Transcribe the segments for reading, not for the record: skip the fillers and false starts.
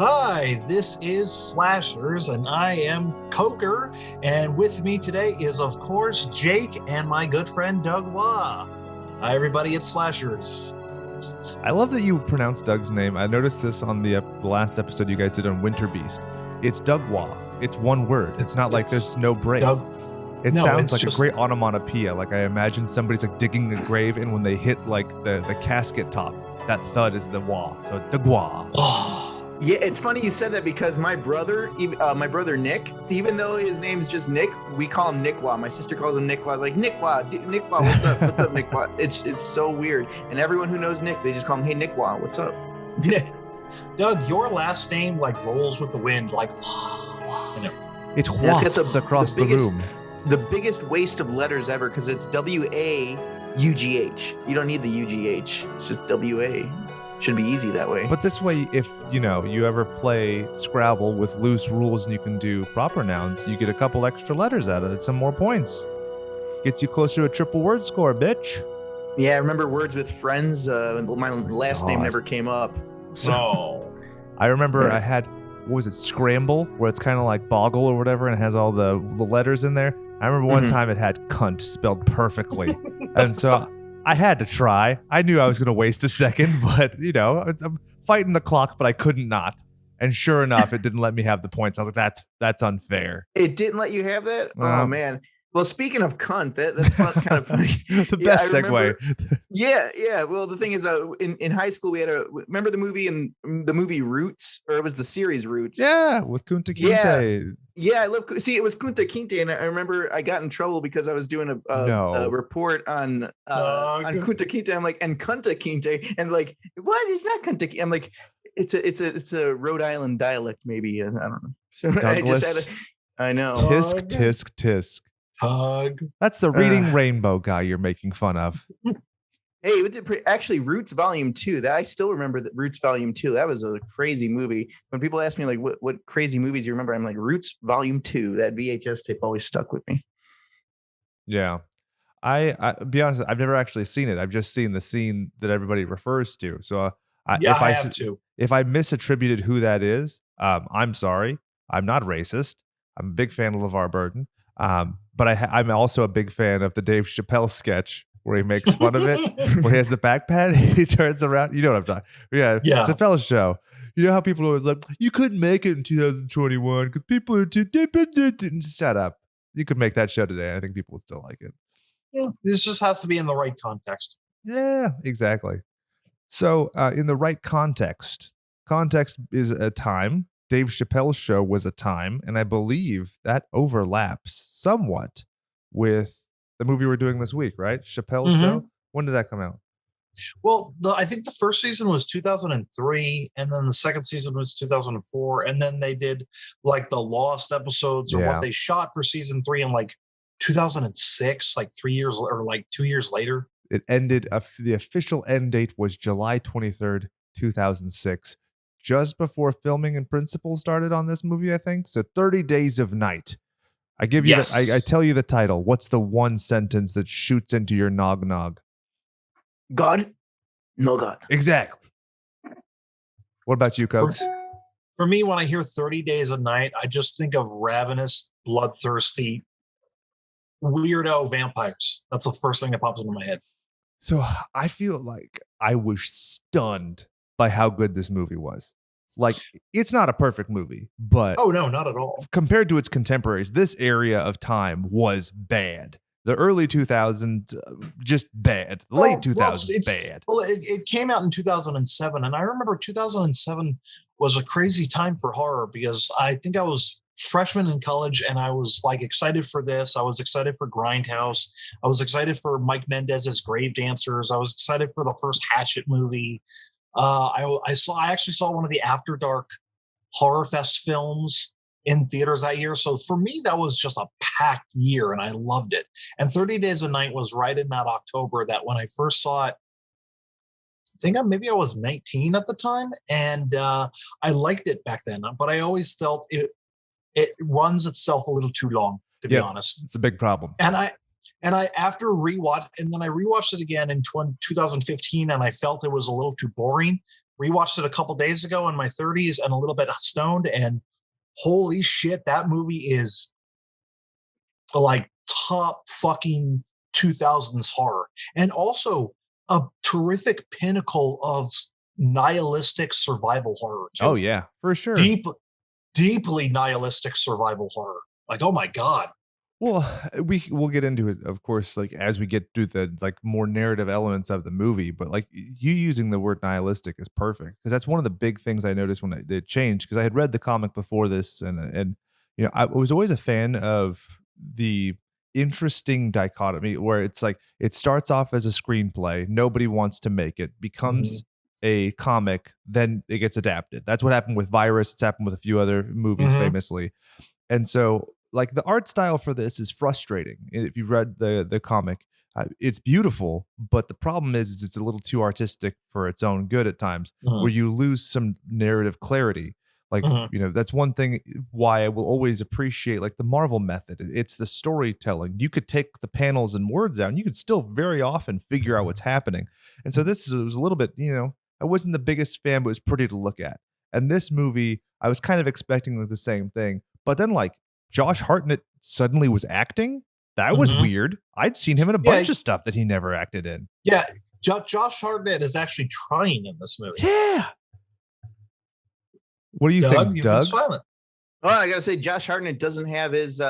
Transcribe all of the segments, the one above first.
Hi, this is Slashers, and I am Coker, and with me today is, of course, Jake and my good friend Doug Wah. Hi, everybody, it's Slashers. I love that you pronounce Doug's name. I noticed this on the last episode you guys did on Winter Beast. It's Doug Wah. It's one word. It's not like there's no break. It sounds like a great onomatopoeia. Like I imagine somebody's like digging a grave, and when they hit like the casket top, that thud is the wah. So Doug Wah. Yeah, it's funny you said that because my brother Nick, even though his name's just Nick, we call him Nickwa. My sister calls him Nickwa. Like Nickwa, what's up? What's up, Nickwa? It's so weird. And everyone who knows Nick, they just call him, hey Nickwa, what's up? Doug, your last name like rolls with the wind, like you know. It wafts across the room. The biggest waste of letters ever because it's W-A-U-G-H. You don't need the U-G-H. It's just W-A. Should be easy that way. But this way, if you ever play Scrabble with loose rules and you can do proper nouns, you get a couple extra letters out of it, some more points. Gets you closer to a triple word score, bitch. Yeah, I remember Words with Friends. My last name never came up. So I remember I had, what was it, Scramble, where it's kind of like Boggle or whatever, and it has all the letters in there. I remember one time it had cunt spelled perfectly. And so I had to try. I knew I was going to waste a second, but, I'm fighting the clock, but I couldn't not. And sure enough, it didn't let me have the points. I was like, that's unfair. It didn't let you have that? Oh, man. Well, speaking of cunt, that's kind of funny. The best segue. Yeah. Well, the thing is, in high school, we had remember the movie Roots, or it was the series Roots? Yeah, with Kunta Kinte. Yeah, I love. See, it was Kunta Kinte, and I remember I got in trouble because I was doing a report on Kunta Kinte. I'm like, and Kunta Kinte, and like, what? It's not Kunta Kinte. I'm like, it's a Rhode Island dialect, maybe. I don't know. So Douglas, I know. Tisk, tisk, tisk. Hug. That's the Reading Rainbow guy you're making fun of. Hey, actually, Roots Volume 2. That I still remember that Roots Volume 2. That was a crazy movie. When people ask me like what crazy movies you remember, I'm like Roots Volume 2. That VHS tape always stuck with me. Yeah. I be honest, I've never actually seen it. I've just seen the scene that everybody refers to. So I have too. If I misattributed who that is, I'm sorry. I'm not racist. I'm a big fan of LeVar Burton. But I'm also a big fan of the Dave Chappelle sketch where he makes fun of it, where he has the backpack and he turns around. You know what I'm talking about. Yeah. Chappelle's show. You know how people are always like, you couldn't make it in 2021 because people are too... Shut up. You could make that show today. I think people would still like it. Yeah, this just has to be in the right context. Yeah, exactly. So in the right context is a time. Dave Chappelle's show was a time, and I believe that overlaps somewhat with the movie we're doing this week, right? Chappelle's show. When did that come out? Well, I think the first season was 2003, and then the second season was 2004, and then they did like the lost episodes or what they shot for season 3 in like 2006, like 3 years or like 2 years later. It ended. The official end date was July 23rd, 2006. Just before filming and principal started on this movie, I think. So 30 Days of Night. I give you I tell you the title. What's the one sentence that shoots into your nog? God? No God. Exactly. What about you, Cokes? For me, when I hear 30 Days of Night, I just think of ravenous, bloodthirsty, weirdo vampires. That's the first thing that pops into my head. So I feel like I was stunned by how good this movie was. Like, it's not a perfect movie, but oh no, not at all. Compared to its contemporaries, this area of time was bad. The early 2000s, just bad. The late 2000s, bad. Well, it came out in 2007, and I remember 2007 was a crazy time for horror because I think I was freshman in college, and I was like excited for this. I was excited for Grindhouse. I was excited for Mike Mendez's Grave Dancers. I was excited for the first Hatchet movie. I actually saw one of the After Dark Horror Fest films in theaters that year. So for me, that was just a packed year, and I loved it. And 30 Days a Night was right in that October that when I first saw it, I think maybe I was 19 at the time, and I liked it back then. But I always felt it runs itself a little too long, to be honest. It's a big problem. And I after rewatch, and then I rewatched it again in 2015, and I felt it was a little too boring. rewatched it a couple days ago in my 30s and a little bit stoned, and holy shit, that movie is like top fucking 2000s horror, and also a terrific pinnacle of nihilistic survival horror too. Oh yeah, for sure. Deeply nihilistic survival horror. Like, oh my god. Well, we'll get into it, of course, like as we get through the like more narrative elements of the movie. But like you using the word nihilistic is perfect, because that's one of the big things I noticed when it changed. Because I had read the comic before this, and you know, I was always a fan of the interesting dichotomy where it's like it starts off as a screenplay, nobody wants to make it, becomes a comic, then it gets adapted. That's what happened with Virus. It's happened with a few other movies famously. And so like the art style for this is frustrating. If you read the comic, it's beautiful, but the problem is it's a little too artistic for its own good at times, where you lose some narrative clarity. Like, you know, that's one thing why I will always appreciate like the Marvel method. It's the storytelling. You could take the panels and words out and you could still very often figure out what's happening. And so this was a little bit, you know, I wasn't the biggest fan, but it was pretty to look at. And this movie, I was kind of expecting like the same thing. But then like Josh Hartnett suddenly was acting. That was weird. I'd seen him in a bunch of stuff that he never acted in. Yeah. Josh Hartnett is actually trying in this movie. Yeah. What do you think, Doug? Silent. Well, I gotta say, Josh Hartnett doesn't have his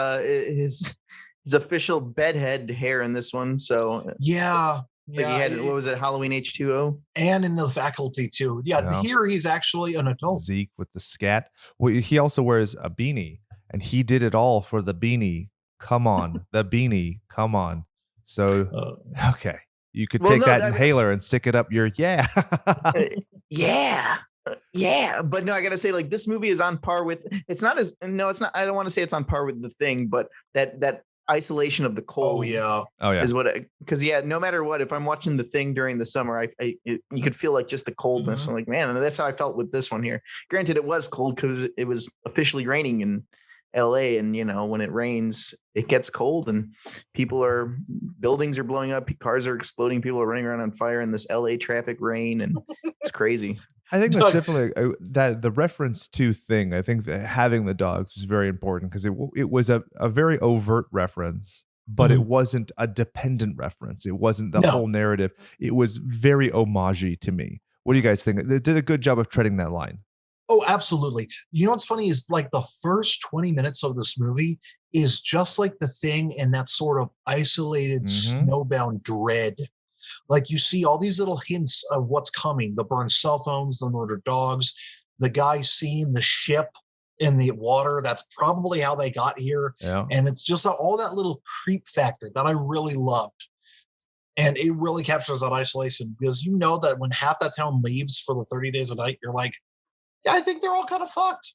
official bedhead hair in this one. So yeah. Like he had, what was it, Halloween H2O? And in The Faculty too. Yeah, here he's actually an adult. Zeke with the scat. Well, he also wears a beanie, and he did it all for the beanie. Come on, the beanie. Come on. So okay, you could take that inhaler and stick it up your yeah. Yeah, but no, I gotta say, like, this movie is on par with. It's not. I don't want to say it's on par with The Thing, but that isolation of the cold. Oh yeah. Is what, because no matter what, if I'm watching The Thing during the summer, you could feel like just the coldness. I'm like, man, and that's how I felt with this one here. Granted, it was cold because it was officially raining in LA, and you know, when it rains, it gets cold, and buildings are blowing up, cars are exploding, people are running around on fire in this LA traffic rain, and it's crazy. I think that's definitely that the reference to Thing. I think that having the dogs was very important, because it was a very overt reference, but it wasn't a dependent reference. It wasn't the whole narrative. It was very homage-y to me. What do you guys think? They did a good job of treading that line. Oh, absolutely. You know what's funny is like the first 20 minutes of this movie is just like The Thing, and that sort of isolated snowbound dread. Like you see all these little hints of what's coming: the burned cell phones, the murdered dogs, the guy seeing the ship in the water. That's probably how they got here. Yeah. And it's just all that little creep factor that I really loved. And it really captures that isolation, because you know that when half that town leaves for the 30 days a night, you're like, yeah, I think they're all kind of fucked.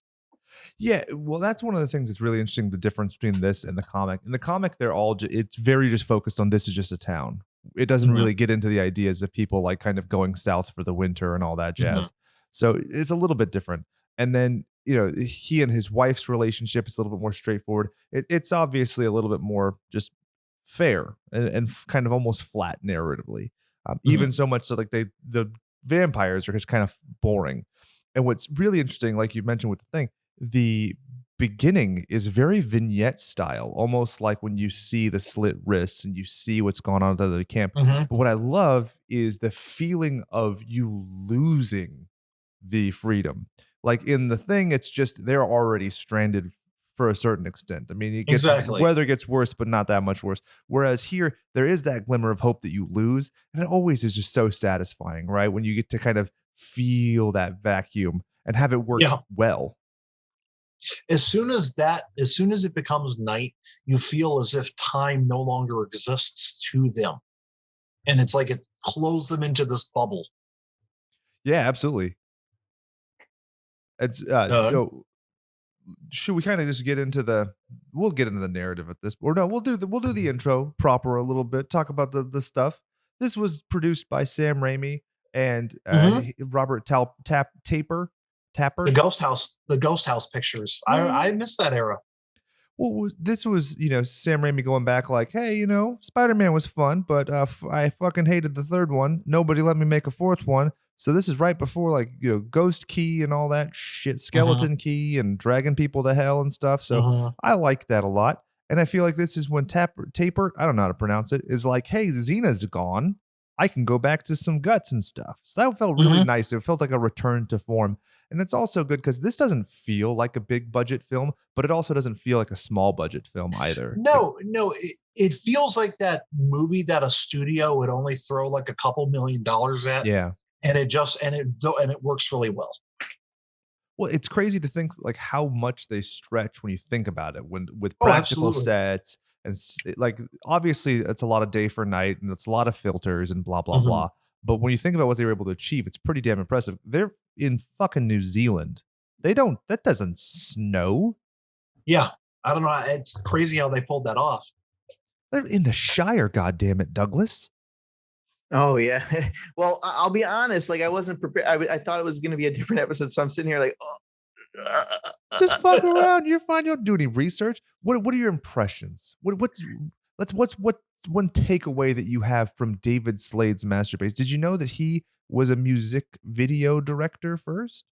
Yeah, well, that's one of the things that's really interesting, the difference between this and the comic. In the comic, it's very just focused on this is just a town. It doesn't really get into the ideas of people like kind of going south for the winter and all that jazz. So it's a little bit different. And then, you know, he and his wife's relationship is a little bit more straightforward. It's obviously a little bit more just fair and kind of almost flat narratively. Even so much so like the vampires are just kind of boring. And what's really interesting, like you mentioned with The Thing, the beginning is very vignette style, almost like when you see the slit wrists and you see what's going on at the other camp. But what I love is the feeling of you losing the freedom. Like in The Thing, it's just they're already stranded for a certain extent. I mean, weather gets worse, but not that much worse. Whereas here, there is that glimmer of hope that you lose. And it always is just so satisfying, right? When you get to kind of feel that vacuum and have it work well. As soon as it becomes night, you feel as if time no longer exists to them. And it's like it closed them into this bubble. Yeah, absolutely. It's so should we kind of just get into we'll get into the narrative at this, or no, we'll do the intro proper a little bit, talk about the stuff. This was produced by Sam Raimi and Robert Tapper. The Ghost House pictures. I missed that era. Well, this was, you know, Sam Raimi going back like, hey, you know, Spider-Man was fun, but I fucking hated the third one. Nobody let me make a fourth one. So this is right before like, Ghost Key and all that shit, Skeleton Key and dragging people to hell and stuff. So I like that a lot. And I feel like this is when Taper, I don't know how to pronounce it, is like, hey, Xena's gone. I can go back to some guts and stuff. So that felt really nice. It felt like a return to form. And it's also good because this doesn't feel like a big budget film, but it also doesn't feel like a small budget film either. No, it feels like that movie that a studio would only throw like a couple $1 million at. Yeah. And it works really well. Well, it's crazy to think like how much they stretch when you think about it, with practical sets and like obviously it's a lot of day for night and it's a lot of filters and blah blah blah. But when you think about what they were able to achieve, it's pretty damn impressive. They're in fucking New Zealand. That doesn't snow. Yeah, I don't know. It's crazy how they pulled that off. They're in the Shire, goddammit, Douglas. Oh yeah. Well, I'll be honest. Like I wasn't prepared. I thought it was going to be a different episode, so I'm sitting here like, just fuck around. You're fine. You don't do any research. What are your impressions? What's one takeaway that you have from David Slade's Masterpiece? Did you know that he was a music video director first?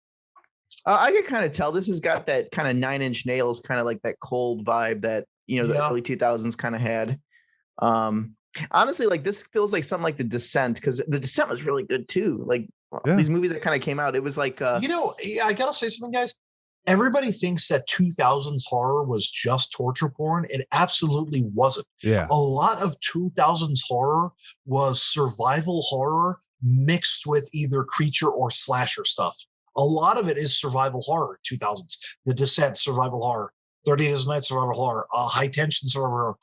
I could kind of tell this has got that kind of Nine Inch Nails, kind of like that cold vibe that the early 2000s kind of had. Honestly, like this feels like something like The Descent, because The Descent was really good too. Like these movies that kind of came out, it was like I gotta say something, guys. Everybody thinks that 2000s horror was just torture porn. It absolutely wasn't. Yeah, a lot of 2000s horror was survival horror mixed with either creature or slasher stuff. A lot of it is survival horror. 2000s, The Descent, survival horror. 30 Days a Night, survival horror. High Tension, survival horror.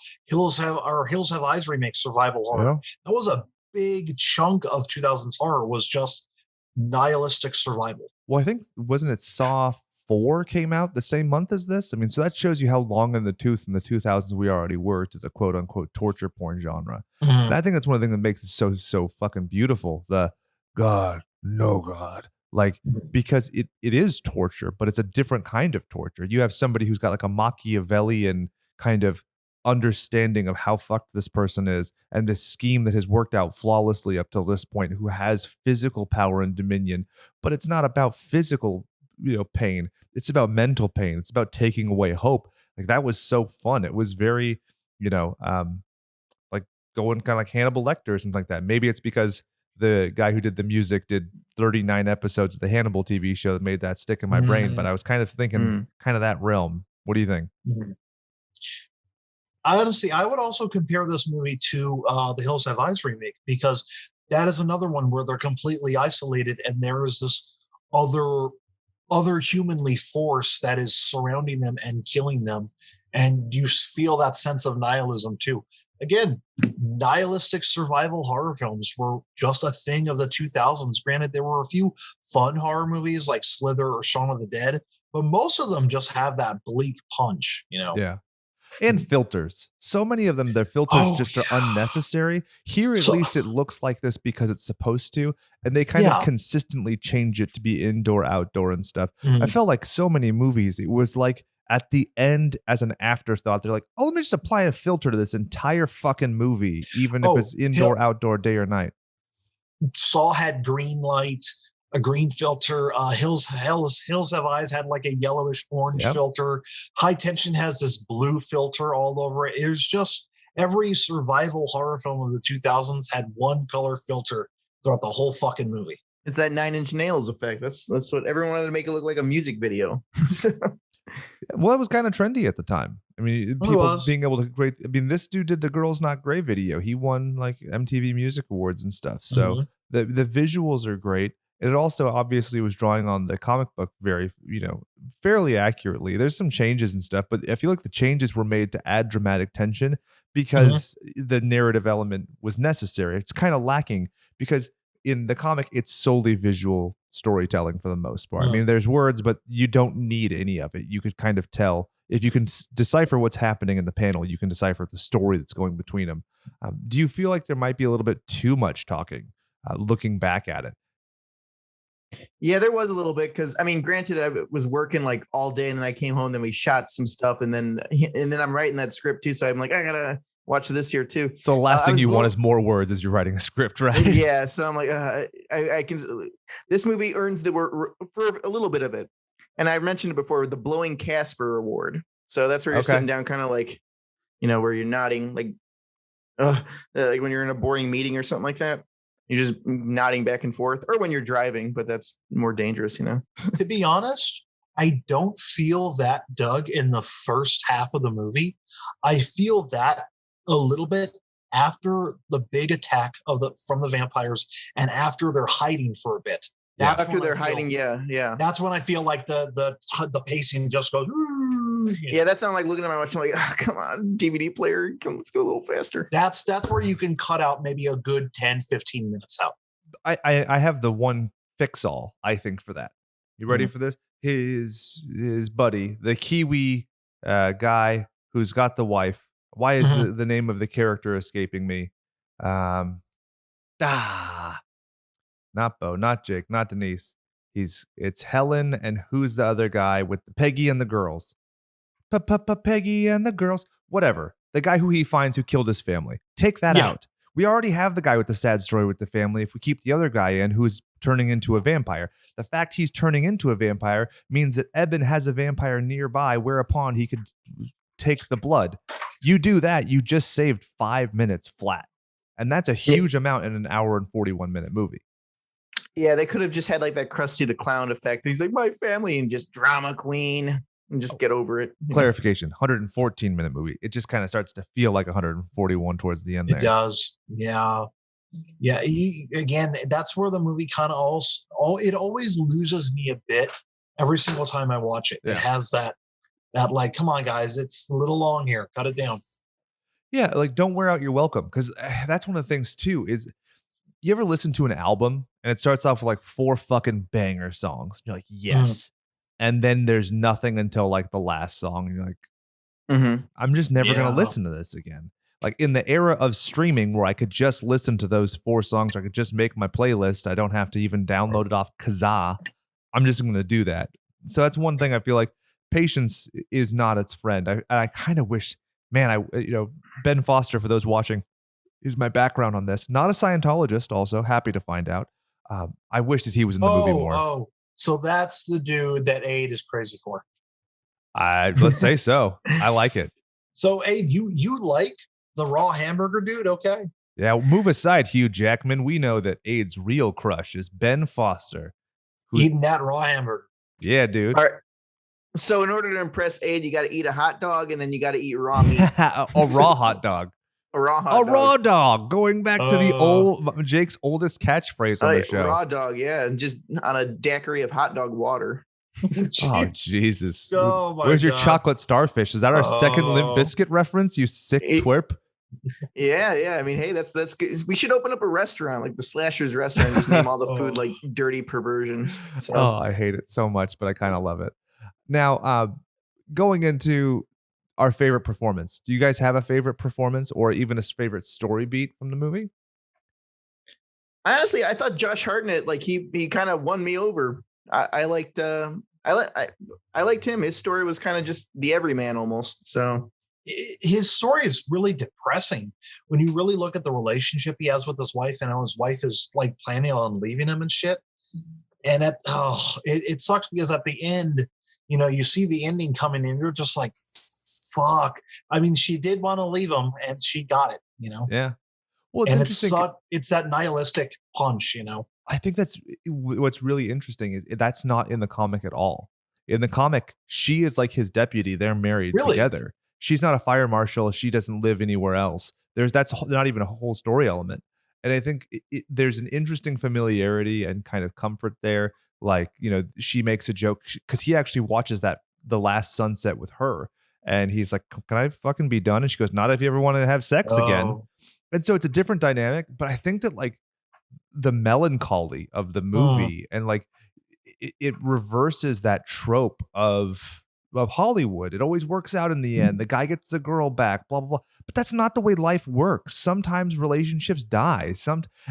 Hills Have Eyes remake, survival horror. Yeah. That was a big chunk of 2000s horror, was just nihilistic survival. Well, I think, wasn't it Saw 4 came out the same month as this? I mean, so that shows you how long in the tooth in the 2000s we already were to the quote unquote torture porn genre. And I think that's one of the things that makes it so fucking beautiful. The God, no God. Like, because it is torture, but it's a different kind of torture. You have somebody who's got like a Machiavellian kind of understanding of how fucked this person is and this scheme that has worked out flawlessly up till this point, who has physical power and dominion. But it's not about physical, pain. It's about mental pain. It's about taking away hope. Like, that was so fun. It was very, like going kind of like Hannibal Lecter or something like that. Maybe it's because the guy who did the music did 39 episodes of the Hannibal TV show that made that stick in my brain. But I was kind of thinking kind of that realm. What do you think? Honestly, I would also compare this movie to the Hills Have Eyes remake, because that is another one where they're completely isolated and there is this other humanly force that is surrounding them and killing them. And you feel that sense of nihilism too. Again, nihilistic survival horror films were just a thing of the 2000s. Granted, there were a few fun horror movies like Slither or Shaun of the Dead, but most of them just have that bleak punch, Yeah. And filters. So many of them, their filters are unnecessary. Here, at least it looks like this because it's supposed to. And they kind of consistently change it to be indoor, outdoor and stuff. I felt like so many movies, it was like at the end as an afterthought, they're like, oh, let me just apply a filter to this entire fucking movie, even if it's indoor, outdoor, day or night. Saw had green light, a green filter. Hills Have Eyes had like a yellowish orange filter. High Tension has this blue filter all over it. It was just every survival horror film of the 2000s had one color filter throughout the whole fucking movie. It's that Nine Inch Nails effect. That's what everyone wanted to make it look like a music video. Well, it was kind of trendy at the time. I mean, people being able to create. I mean, this dude did the Girls Not Grey video. He won like MTV Music Awards and stuff. So the visuals are great. And it also obviously was drawing on the comic book very, fairly accurately. There's some changes and stuff, but I feel like the changes were made to add dramatic tension because the narrative element was necessary. It's kind of lacking because in the comic, it's solely visual storytelling for the most part. I mean, there's words, but you don't need any of it. You could kind of tell if you can decipher what's happening in the panel, you can decipher the story that's going between them. Do you feel like there might be a little bit too much talking looking back at it? Yeah, there was a little bit because I mean, granted, I was working like all day and then I came home, then we shot some stuff and then I'm writing that script too. So I'm like, I gotta watch this here too. So the last thing you want is more words as you're writing a script, right? Yeah. So I'm like, I can. This movie earns the word for a little bit of it, and I mentioned it before, the Blowing Casper Award. So that's where you're sitting down, kind of like, where you're nodding, like when you're in a boring meeting or something like that. You're just nodding back and forth, or when you're driving, but that's more dangerous, To be honest, I don't feel that Doug in the first half of the movie. I feel that a little bit after the big attack from the vampires and after they're hiding for a bit. That's after they're hiding, yeah. That's when I feel like the pacing just goes. Yeah, that's not like looking at my watch. I'm like, oh, come on, DVD player, let's go a little faster. That's where you can cut out maybe a good 10, 15 minutes out. I have the one fix-all, I think, for that. You ready for this? His buddy, the Kiwi guy who's got the wife. Why is the name of the character escaping me? Not Bo, not Jake, not Denise. It's Helen, and who's the other guy with Peggy and the girls? Peggy and the girls. Whatever. The guy who he finds who killed his family. Take that out. We already have the guy with the sad story with the family. If we keep the other guy in who's turning into a vampire, the fact he's turning into a vampire means that Eben has a vampire nearby, whereupon he could take the blood. You do that, you just saved 5 minutes flat. And that's a huge amount in an hour and 41-minute movie. Yeah, they could have just had like that Krusty the Clown effect. He's like, my family, and just drama queen, and just get over it. Clarification, 114-minute movie. It just kind of starts to feel like 141 towards the end there. It does. Yeah. Yeah. Again, that's where the movie kind of it always loses me a bit every single time I watch it. Yeah. It has that like, come on, guys, it's a little long here. Cut it down. Yeah, like don't wear out your welcome, because that's one of the things too is you ever listen to an album and it starts off with like 4 fucking banger songs? You're like, yes. And then there's nothing until like the last song. And you're like, I'm just never going to listen to this again. Like in the era of streaming where I could just listen to those 4 songs, or I could just make my playlist. I don't have to even download it off Kazaa. I'm just going to do that. So that's one thing I feel like patience is not its friend. I kind of wish, man, Ben Foster, for those watching, is my background on this. Not a Scientologist, also. Happy to find out. I wish that he was in the movie more. Oh, so that's the dude that Aid is crazy for. Let's say so. I like it. So, Aid, you like the raw hamburger dude, okay? Yeah, move aside, Hugh Jackman. We know that Aid's real crush is Ben Foster. Eating that raw hamburger. Yeah, dude. All right. So in order to impress Aid, you got to eat a hot dog, and then you got to eat raw meat. A raw hot dog. A raw dog. Going back to the Jake's oldest catchphrase on the show. Raw dog, yeah, and just on a daiquiri of hot dog water. Oh Jesus! Oh, where's your chocolate starfish? Is that our second Limp Biscuit reference? You sick twerp. Yeah. I mean, hey, that's good. We should open up a restaurant like the Slashers restaurant. Just name all the food like dirty perversions. So. Oh, I hate it so much, but I kind of love it. Now, going into our favorite performance. Do you guys have a favorite performance or even a favorite story beat from the movie? Honestly, I thought Josh Hartnett, like he kind of won me over. I liked him. His story was kind of just the everyman almost. So his story is really depressing when you really look at the relationship he has with his wife, and how his wife is like planning on leaving him and shit. And it sucks because at the end, you see the ending coming in, you're just like, fuck. I mean, she did want to leave him and she got it, Yeah. Well, it's that nihilistic punch, I think that's what's really interesting is that's not in the comic at all. In the comic, she is like his deputy. They're married together. She's not a fire marshal. She doesn't live anywhere else. That's not even a whole story element. And I think there's an interesting familiarity and kind of comfort there. Like, she makes a joke because he actually watches the last sunset with her. And he's like, can I fucking be done? And she goes, not if you ever want to have sex again. And so it's a different dynamic. But I think that like the melancholy of the movie and like it reverses that trope of Hollywood. It always works out in the end. The guy gets the girl back, blah, blah, blah. But that's not the way life works. Sometimes relationships die.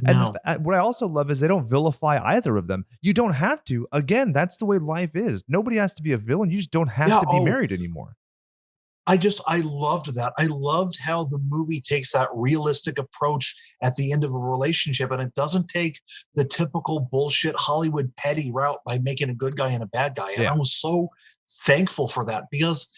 And what I also love is they don't vilify either of them. You don't have to. Again, that's the way life is. Nobody has to be a villain. You just don't have to be married anymore. I loved that. I loved how the movie takes that realistic approach at the end of a relationship, and it doesn't take the typical bullshit Hollywood petty route by making a good guy and a bad guy. And I was so thankful for that, because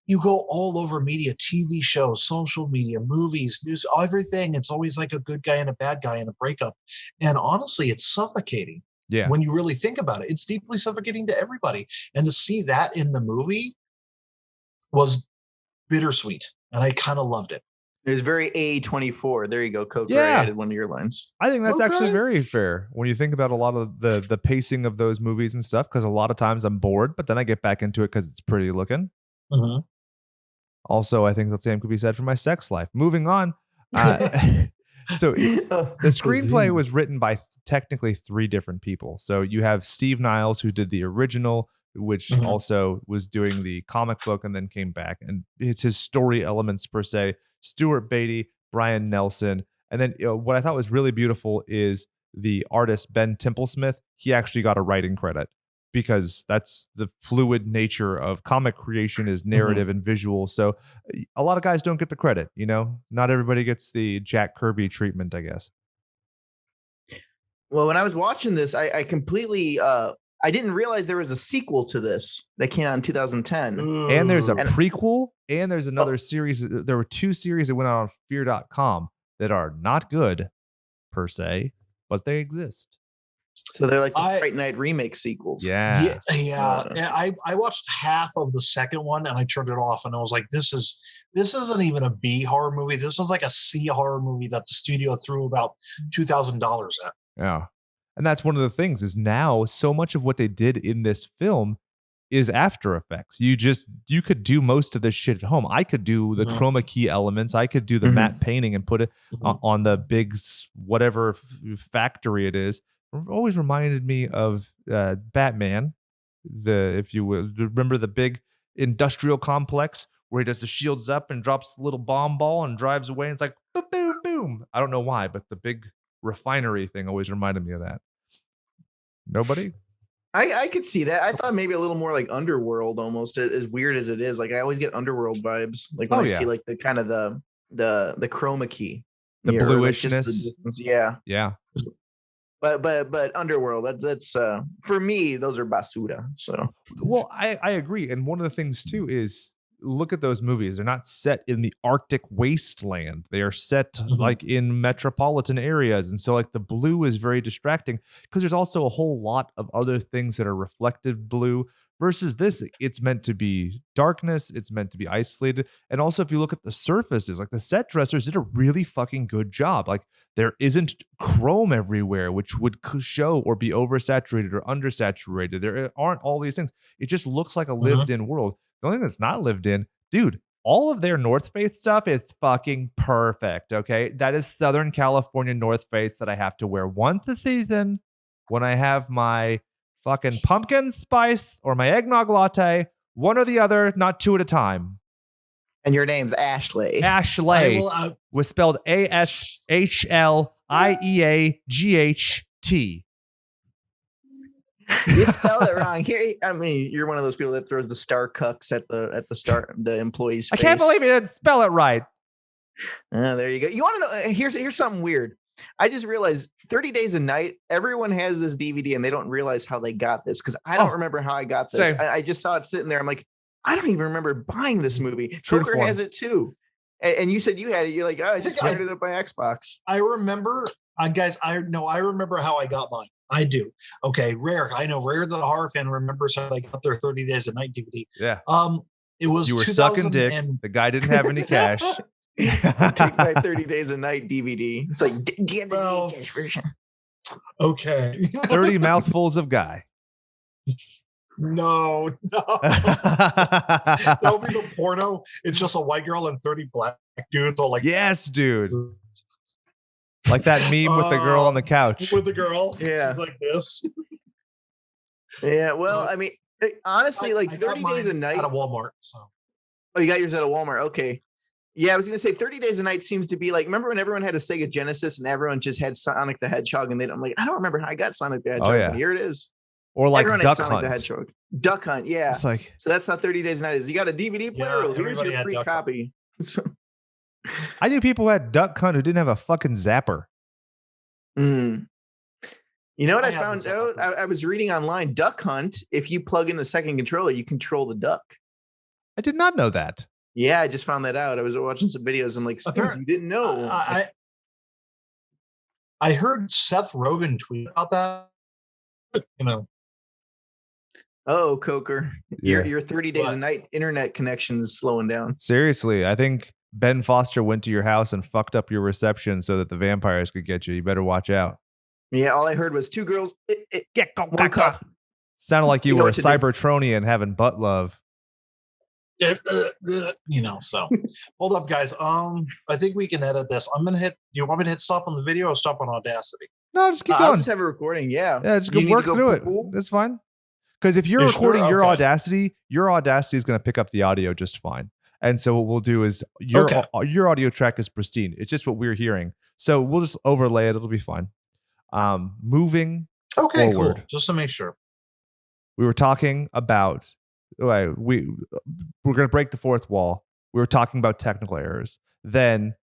you go all over media, TV shows, social media, movies, news, everything. It's always like a good guy and a bad guy in a breakup. And honestly, it's suffocating. Yeah. When you really think about it, it's deeply suffocating to everybody. And to see that in the movie was bittersweet. And I kind of loved it. It was very A24. There you go, Coker. Yeah. I added one of your lines. I think that's actually very fair when you think about a lot of the pacing of those movies and stuff, because a lot of times I'm bored, but then I get back into it because it's pretty looking. Mm-hmm. Also, I think the same could be said for my sex life. Moving on. So the screenplay was written by technically 3 different people. So you have Steve Niles, who did the original, which also was doing the comic book and then came back. And it's his story elements per se. Stuart Beatty, Brian Nelson. And then what I thought was really beautiful is the artist, Ben Templesmith. He actually got a writing credit, because that's the fluid nature of comic creation, is narrative and visual. So a lot of guys don't get the credit, not everybody gets the Jack Kirby treatment, I guess. Well, when I was watching this, I completely, I didn't realize there was a sequel to this that came out in 2010. And there's a prequel, and there's another series. There were 2 series that went out on fear.com that are not good per se, but they exist. So they're like the Fright Night remake sequels. Yeah. I watched half of the second one and I turned it off, and I was like, this isn't even a B horror movie. This is like a C horror movie that the studio threw about $2,000 at. Yeah. And that's one of the things, is now so much of what they did in this film is After Effects. You could do most of this shit at home. I could do the chroma key elements. I could do the matte painting and put it on the big whatever factory it is. Always reminded me of Batman. If you will remember the big industrial complex where he does the shields up and drops the little bomb ball and drives away. And it's like boom, boom, boom. I don't know why, but the big refinery thing always reminded me of that. Nobody? I could see that. I thought maybe a little more like Underworld, almost, as weird as it is. Like I always get Underworld vibes. Like when I see like the kind of the chroma key, the bluishness. Yeah. But Underworld, that's for me, those are basura. So well, I agree. And one of the things too is, look at those movies. They're not set in the Arctic wasteland. They are set like in metropolitan areas. And so like the blue is very distracting, because there's also a whole lot of other things that are reflective blue, versus this. It's meant to be darkness. It's meant to be isolated. And also, if you look at the surfaces, like the set dressers did a really fucking good job. Like there isn't chrome everywhere, which would show or be oversaturated or undersaturated. There aren't all these things. It just looks like a lived in world. The only thing that's not lived in, dude, all of their North Face stuff is fucking perfect, okay? That is Southern California North Face that I have to wear once a season when I have my fucking pumpkin spice or my eggnog latte, one or the other, not 2 at a time. And your name's Ashley. Ashley was spelled ASHLIEAGHT. You spelled it wrong. Here, I mean, you're one of those people that throws the star cucks at the start, the employee's face. I can't believe you didn't spell it right. There you go. You want to know? Here's something weird. I just realized 30 Days a Night, everyone has this DVD and they don't realize how they got this, because I don't remember how I got this. I just saw it sitting there. I'm like, I don't even remember buying this movie. Joker has it too. And you said you had it. You're like, oh, I just picked it up by Xbox. I remember, guys, I remember how I got mine. I do. Okay, Rare. I know Rare, the horror fan, remembers how they got their 30 Days a Night DVD. Yeah. It was you were sucking dick. The guy didn't have any cash. Take my 30 Days a Night DVD. It's like, get the cash version. Okay. 30 mouthfuls of guy. No. That would be the porno. It's just a white girl and 30 black dudes all like, yes, dude. Like that meme with the girl on the couch. With the girl. Yeah. It's like this. Yeah. Well, I mean, honestly, like 30 Days a Night. At a Walmart. So. Oh, you got yours at a Walmart. Okay. Yeah, I was going to say 30 Days a Night seems to be like, remember when everyone had a Sega Genesis and everyone just had Sonic the Hedgehog, and I'm like, I don't remember how I got Sonic the Hedgehog. Oh, yeah. But here it is. Or like Everyone Duck Sonic Hunt. the Hedgehog. Duck Hunt, yeah. It's like, so that's how 30 Days a Night is. You got a DVD player? Yeah, Well, here's your free copy. I knew people who had Duck Hunt who didn't have a fucking zapper. You know what I found out? I was reading online. Duck Hunt, if you plug in the second controller, you control the duck. I did not know that. Yeah, I just found that out. I was watching some videos. I'm like, Steve, you didn't know. I heard Seth Rogen tweet about that. Oh, Coker. Yeah. Your 30 Days a Night internet connection is slowing down. Seriously, I think Ben Foster went to your house and fucked up your reception so that the vampires could get you. You better watch out. Yeah, all I heard was two girls. One cup. Sounded like you were a Cybertronian having butt love. So hold up, guys. I think we can edit this. I'm gonna hit. Do you want me to hit stop on the video or stop on Audacity? No, just keep going. I'll just have a recording. Yeah, just work through it. That's fine. Because if you're recording your Audacity is going to pick up the audio just fine. And so what we'll do is your audio track is pristine. It's just what we're hearing. So we'll just overlay it. It'll be fine. Moving forward. Cool. Just to make sure. We were talking about we're going to break the fourth wall. We were talking about technical errors. Then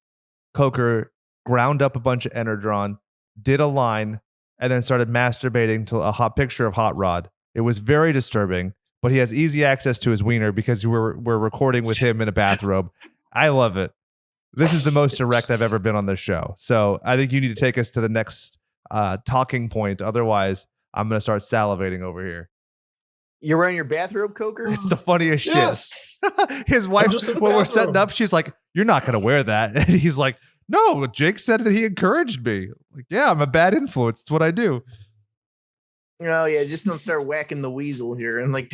Coker ground up a bunch of Energon, did a line, and then started masturbating to a hot picture of Hot Rod. It was very disturbing, but he has easy access to his wiener because we're recording with him in a bathrobe. I love it. This is the most erect I've ever been on this show. So I think you need to take us to the next talking point. Otherwise, I'm going to start salivating over here. You're wearing your bathrobe, Coker? It's the funniest shit. His wife, when we're setting up, she's like, "You're not going to wear that." And he's like, "No, Jake said that he encouraged me." Like, yeah, I'm a bad influence. It's what I do. Oh yeah, just don't start whacking the weasel here and like.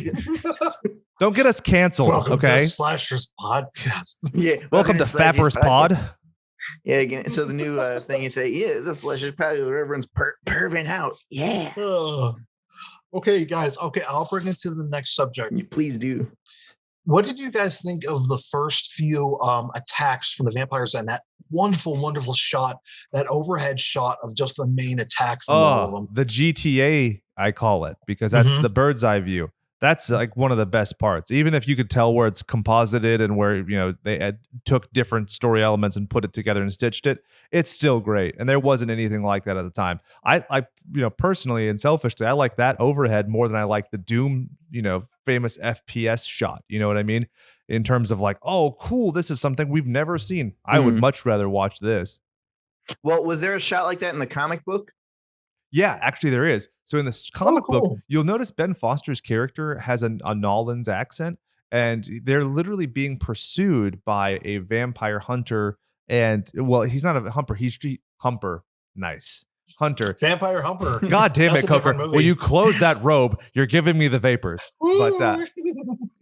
Don't get us canceled, welcome okay? To Slashers Podcast. Yeah, welcome to Fappers Pod. Yeah, again. So the new thing you say, yeah, the Slashers Pod, everyone's perving out. Yeah. Okay, guys. Okay, I'll bring it to the next subject. You please do. What did you guys think of the first few attacks from the vampires and that wonderful, wonderful shot, that overhead shot of just the main attack from all of them? The GTA, I call it, because that's the bird's eye view. That's like one of the best parts. Even if you could tell where it's composited and where, they took different story elements and put it together and stitched it, it's still great. And there wasn't anything like that at the time. I personally and selfishly, I like that overhead more than I like the Doom, famous FPS shot. You know what I mean? In terms of like, oh, cool, this is something we've never seen. I would much rather watch this. Well, was there a shot like that in the comic book? Yeah, actually there is. So in this comic book, you'll notice Ben Foster's character has a Nolans accent, and they're literally being pursued by a vampire hunter. And well, he's not a humper. He's humper. Nice. Hunter. Vampire humper. God damn it, Coker. Will you close that robe? You're giving me the vapors. But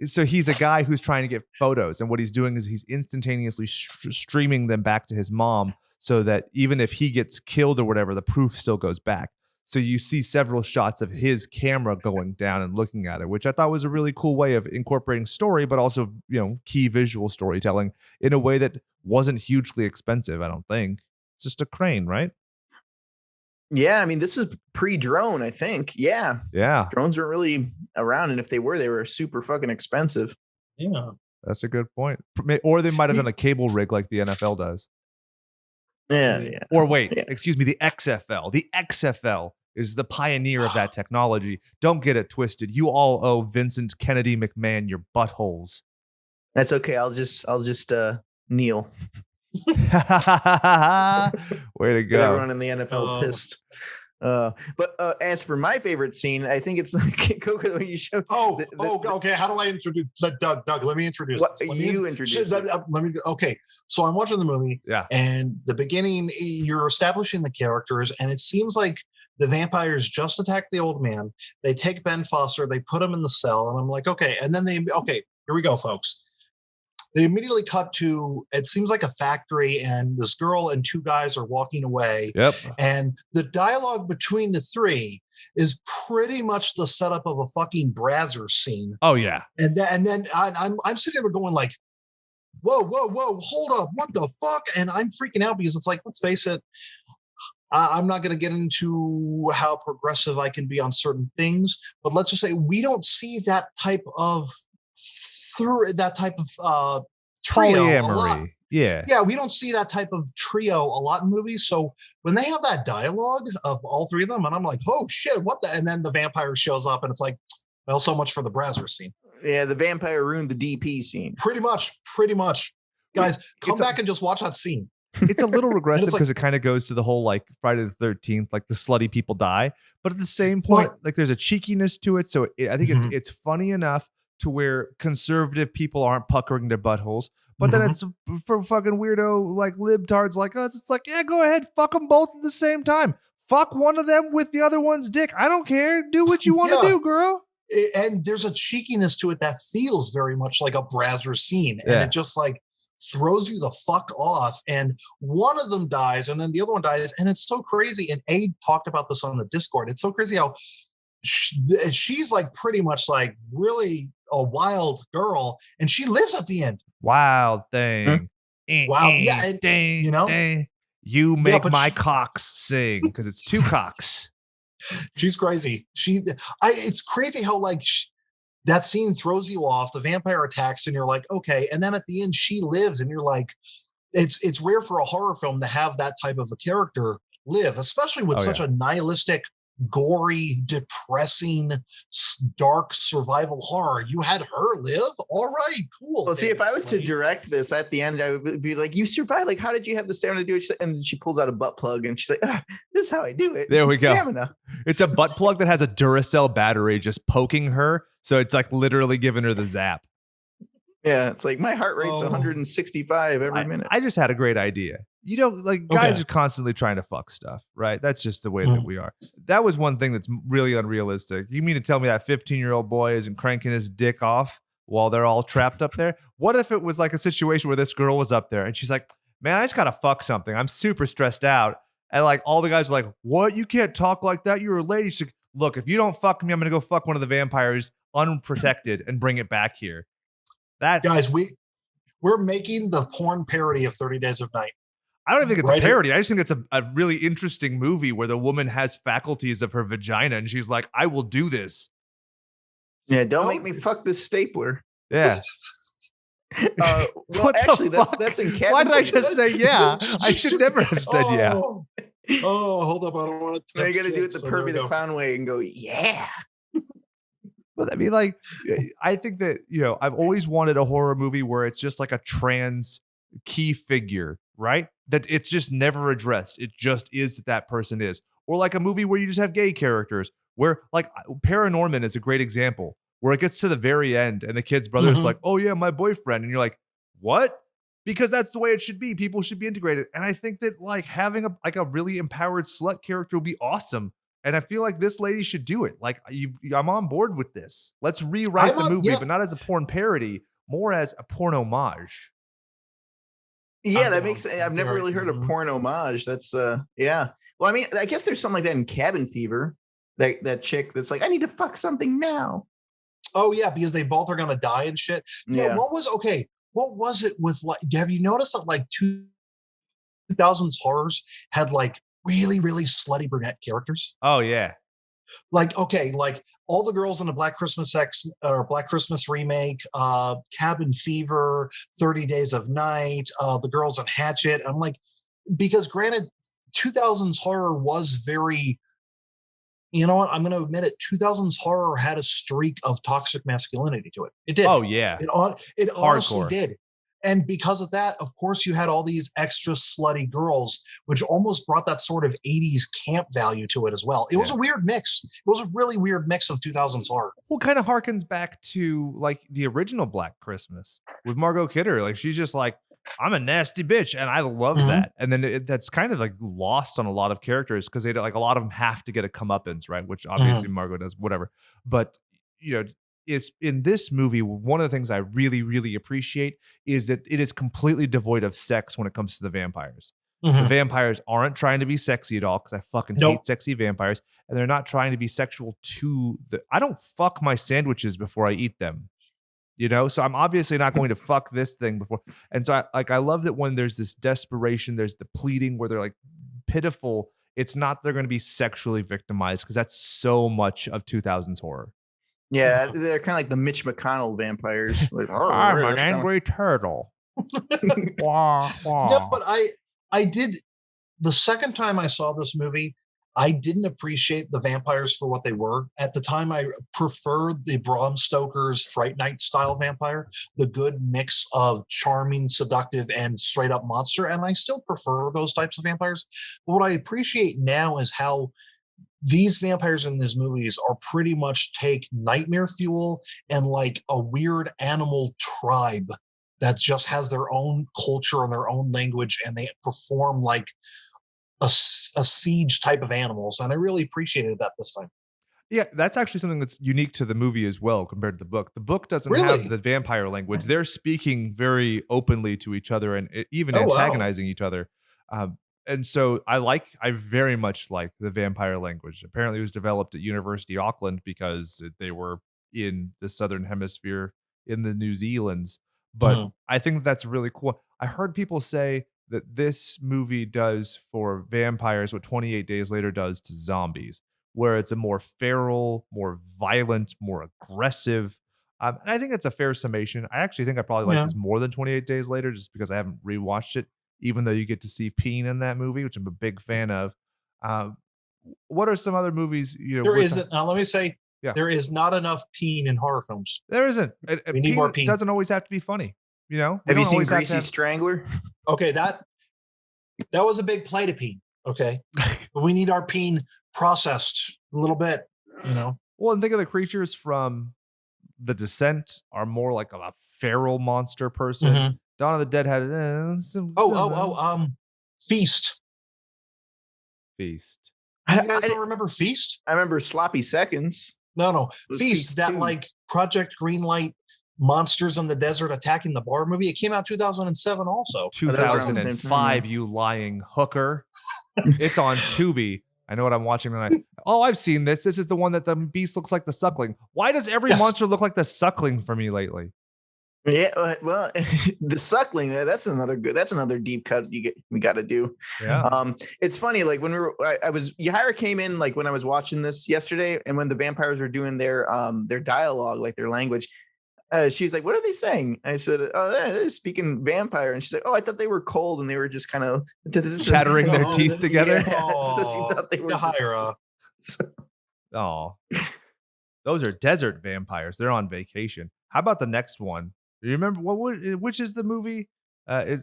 so he's a guy who's trying to get photos. And what he's doing is he's instantaneously streaming them back to his mom so that even if he gets killed or whatever, the proof still goes back. So you see several shots of his camera going down and looking at it, which I thought was a really cool way of incorporating story, but also, key visual storytelling in a way that wasn't hugely expensive, I don't think. It's just a crane, right? Yeah, I mean, this is pre-drone, I think. Yeah. Drones weren't really around, and if they were super fucking expensive. Yeah. That's a good point. Or they might have done a cable rig like the NFL does. Yeah. Or wait, excuse me, the XFL. The XFL is the pioneer of that technology. Don't get it twisted. You all owe Vincent Kennedy McMahon your buttholes. That's okay. I'll just kneel. Way to go. Everyone in the NFL pissed. But as for my favorite scene, I think it's like Coco when you showed. Okay. How do I introduce Doug? Let me introduce. Okay. So I'm watching the movie. Yeah. And the beginning, you're establishing the characters, and it seems like the vampires just attack the old man. They take Ben Foster, they put him in the cell, and I'm like, okay. And then here we go, folks. They immediately cut to, it seems like a factory, and this girl and two guys are walking away. Yep. And the dialogue between the three is pretty much the setup of a fucking Brazzers scene. Oh yeah. And then I'm sitting there going like, whoa, hold up, what the fuck? And I'm freaking out because it's like, let's face it, I'm not going to get into how progressive I can be on certain things, but let's just say we don't see that type of trio a lot. Polyamory. Yeah. Yeah, we don't see that type of trio a lot in movies. So when they have that dialogue of all three of them, and I'm like, oh shit, what the? And then the vampire shows up, and it's like, well, so much for the Brazzers scene. Yeah, the vampire ruined the DP scene. Pretty much. Guys, come back and just watch that scene. It's a little regressive because it kind of goes to the whole like Friday the 13th, like the slutty people die. But at the same point, like there's a cheekiness to it. So I think it's funny enough to where conservative people aren't puckering their buttholes. But then it's for fucking weirdo like libtards like us. It's like, yeah, go ahead, fuck them both at the same time. Fuck one of them with the other one's dick. I don't care. Do what you want to do, girl. And there's a cheekiness to it that feels very much like a Brazzers scene. And it just like throws you the fuck off. And one of them dies and then the other one dies. And it's so crazy. And Abe talked about this on the Discord. It's so crazy how she's like pretty much like really a wild girl. And she lives at the end. Wild thing. Wow. Yeah. And, dang, you know, dang. You make my cocks sing because it's two cocks. She's crazy. It's crazy how like that scene throws you off. The vampire attacks and you're like, okay. And then at the end she lives and you're like, it's rare for a horror film to have that type of a character live, especially with such a nihilistic, gory, depressing, dark survival horror. You had her live. All right, cool. Well, see, if I was to direct this at the end, I would be like, you survived. Like, how did you have the stamina to do it? And she pulls out a butt plug and she's like, this is how I do it. There we go. Stamina. It's a butt plug that has a Duracell battery just poking her. So it's like literally giving her the zap. Yeah, it's like my heart rate's 165 every minute. I just had a great idea. You know, like guys are constantly trying to fuck stuff, right? That's just the way that we are. That was one thing that's really unrealistic. You mean to tell me that 15-year-old boy isn't cranking his dick off while they're all trapped up there? What if it was like a situation where this girl was up there and she's like, man, I just got to fuck something. I'm super stressed out. And like all the guys are like, what? You can't talk like that. You're a lady. She's like, look, if you don't fuck me, I'm going to go fuck one of the vampires unprotected and bring it back here. Guys, we're making the porn parody of 30 Days of Night. I don't even think it's a parody. I just think it's a really interesting movie where the woman has faculties of her vagina and she's like, I will do this. Yeah, don't make me fuck this stapler. Yeah. Well, actually, that's in Cabin. Why did I just say yeah? I should never have said yeah. Oh, hold up. I don't want to. Now you got to do it the Pervy the Clown way and go, yeah. But I mean, like, I think that, you know, I've always wanted a horror movie where it's just like a trans key figure, right? That it's just never addressed. It just is that person is. Or like a movie where you just have gay characters where like Paranorman is a great example where it gets to the very end and the kid's brother's like, oh yeah, my boyfriend. And you're like, what? Because that's the way it should be. People should be integrated. And I think that like having a really empowered slut character would be awesome. And I feel like this lady should do it. Like I'm on board with this. Let's rewrite the movie, but not as a porn parody, more as a porn homage. Yeah, that makes. I've never really heard of porn homage. That's yeah. Well, I mean, I guess there's something like that in Cabin Fever. That chick that's like, I need to fuck something now. Oh yeah, because they both are gonna die and shit. Yeah. What was it with like? Have you noticed that like 2000s horrors had like really, really slutty brunette characters? Oh yeah. Like, okay, like all the girls in the Black Christmas Black Christmas remake, Cabin Fever, 30 Days of Night, the girls in Hatchet. I'm like, because granted, 2000s horror was very, you know what? I'm going to admit it. 2000s horror had a streak of toxic masculinity to it. It did. Oh yeah. It honestly did. And because of that, of course, you had all these extra slutty girls, which almost brought that sort of 80s camp value to it as well. It was a weird mix. It was a really weird mix of 2000s horror. Well, kind of harkens back to like the original Black Christmas with Margot Kidder. Like she's just like, I'm a nasty bitch. And I love that. And then that's kind of like lost on a lot of characters because they like a lot of them have to get a comeuppance, right? Which obviously Margot does, whatever. But, you know, it's in this movie, one of the things I really, really appreciate is that it is completely devoid of sex when it comes to the vampires. The vampires aren't trying to be sexy at all because I fucking hate sexy vampires. And they're not trying to be sexual to I don't fuck my sandwiches before I eat them. You know, so I'm obviously not going to fuck this thing before. And so I love that when there's this desperation, there's the pleading where they're like pitiful. it's not they're going to be sexually victimized, because that's so much of 2000s horror. Yeah, they're kind of like the Mitch McConnell vampires. Like, I'm an angry turtle. Wah, wah. No, but I did, the second time I saw this movie, I didn't appreciate the vampires for what they were. At the time, I preferred the Bram Stoker's Fright Night style vampire, the good mix of charming, seductive, and straight up monster. And I still prefer those types of vampires. But what I appreciate now is how these vampires in these movies are pretty much take nightmare fuel and like a weird animal tribe that just has their own culture and their own language, and they perform like a siege type of animals. And I really appreciated that this time. Yeah, that's actually something that's unique to the movie as well compared to the book. The book doesn't Really? have the vampire language. They're speaking very openly to each other and even antagonizing each other. And so I very much like the vampire language. Apparently it was developed at University Auckland because they were in the Southern Hemisphere in the New Zealands. But I think that's really cool. I heard people say that this movie does for vampires what 28 Days Later does to zombies, where it's a more feral, more violent, more aggressive. And I think that's a fair summation. I actually think I probably like this more than 28 Days Later, just because I haven't rewatched it, even though you get to see Peen in that movie, which I'm a big fan of. What are some other movies? There isn't. Now, let me say, there is not enough Peen in horror films. There isn't. We need more Peen. It doesn't always have to be funny. Have you seen Greasy Strangler? Okay, that was a big play to Peen. Okay, but we need our Peen processed a little bit. Well, and think of the creatures from The Descent are more like a feral monster person. Dawn of the Dead had Feast. Feast. You guys don't remember Feast? I remember Sloppy Seconds. No. Feast, that like Project Greenlight monsters in the desert attacking the bar movie. It came out 2007 also. 2005, you lying hooker. It's on Tubi. I know what I'm watching tonight. Oh, I've seen this. This is the one that the beast looks like the Suckling. Why does every monster look like the Suckling for me lately? Yeah, well, the Suckling, that's another deep cut we got to do. Yeah. It's funny, like when Yahaira came in like when I was watching this yesterday, and when the vampires were doing their dialogue, like their language, she was like, "What are they saying?" I said, "Oh, they're speaking vampire." And she's like, "Oh, I thought they were cold and they were just kind of chattering their teeth together." So she thought they were Yahaira. Oh, those are desert vampires. They're on vacation. How about the next one? Do you remember which is the movie? I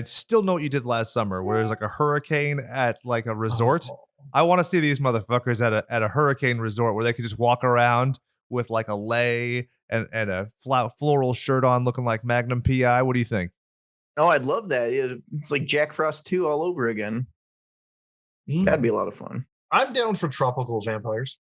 still know what you did last summer, where there's like a hurricane at like a resort. I want to see these motherfuckers at a hurricane resort where they could just walk around with like a lei and a floral shirt on, looking like Magnum PI. What do you think? Oh, I'd love that. It's like Jack Frost 2 all over again. That'd be a lot of fun. I'm down for tropical vampires.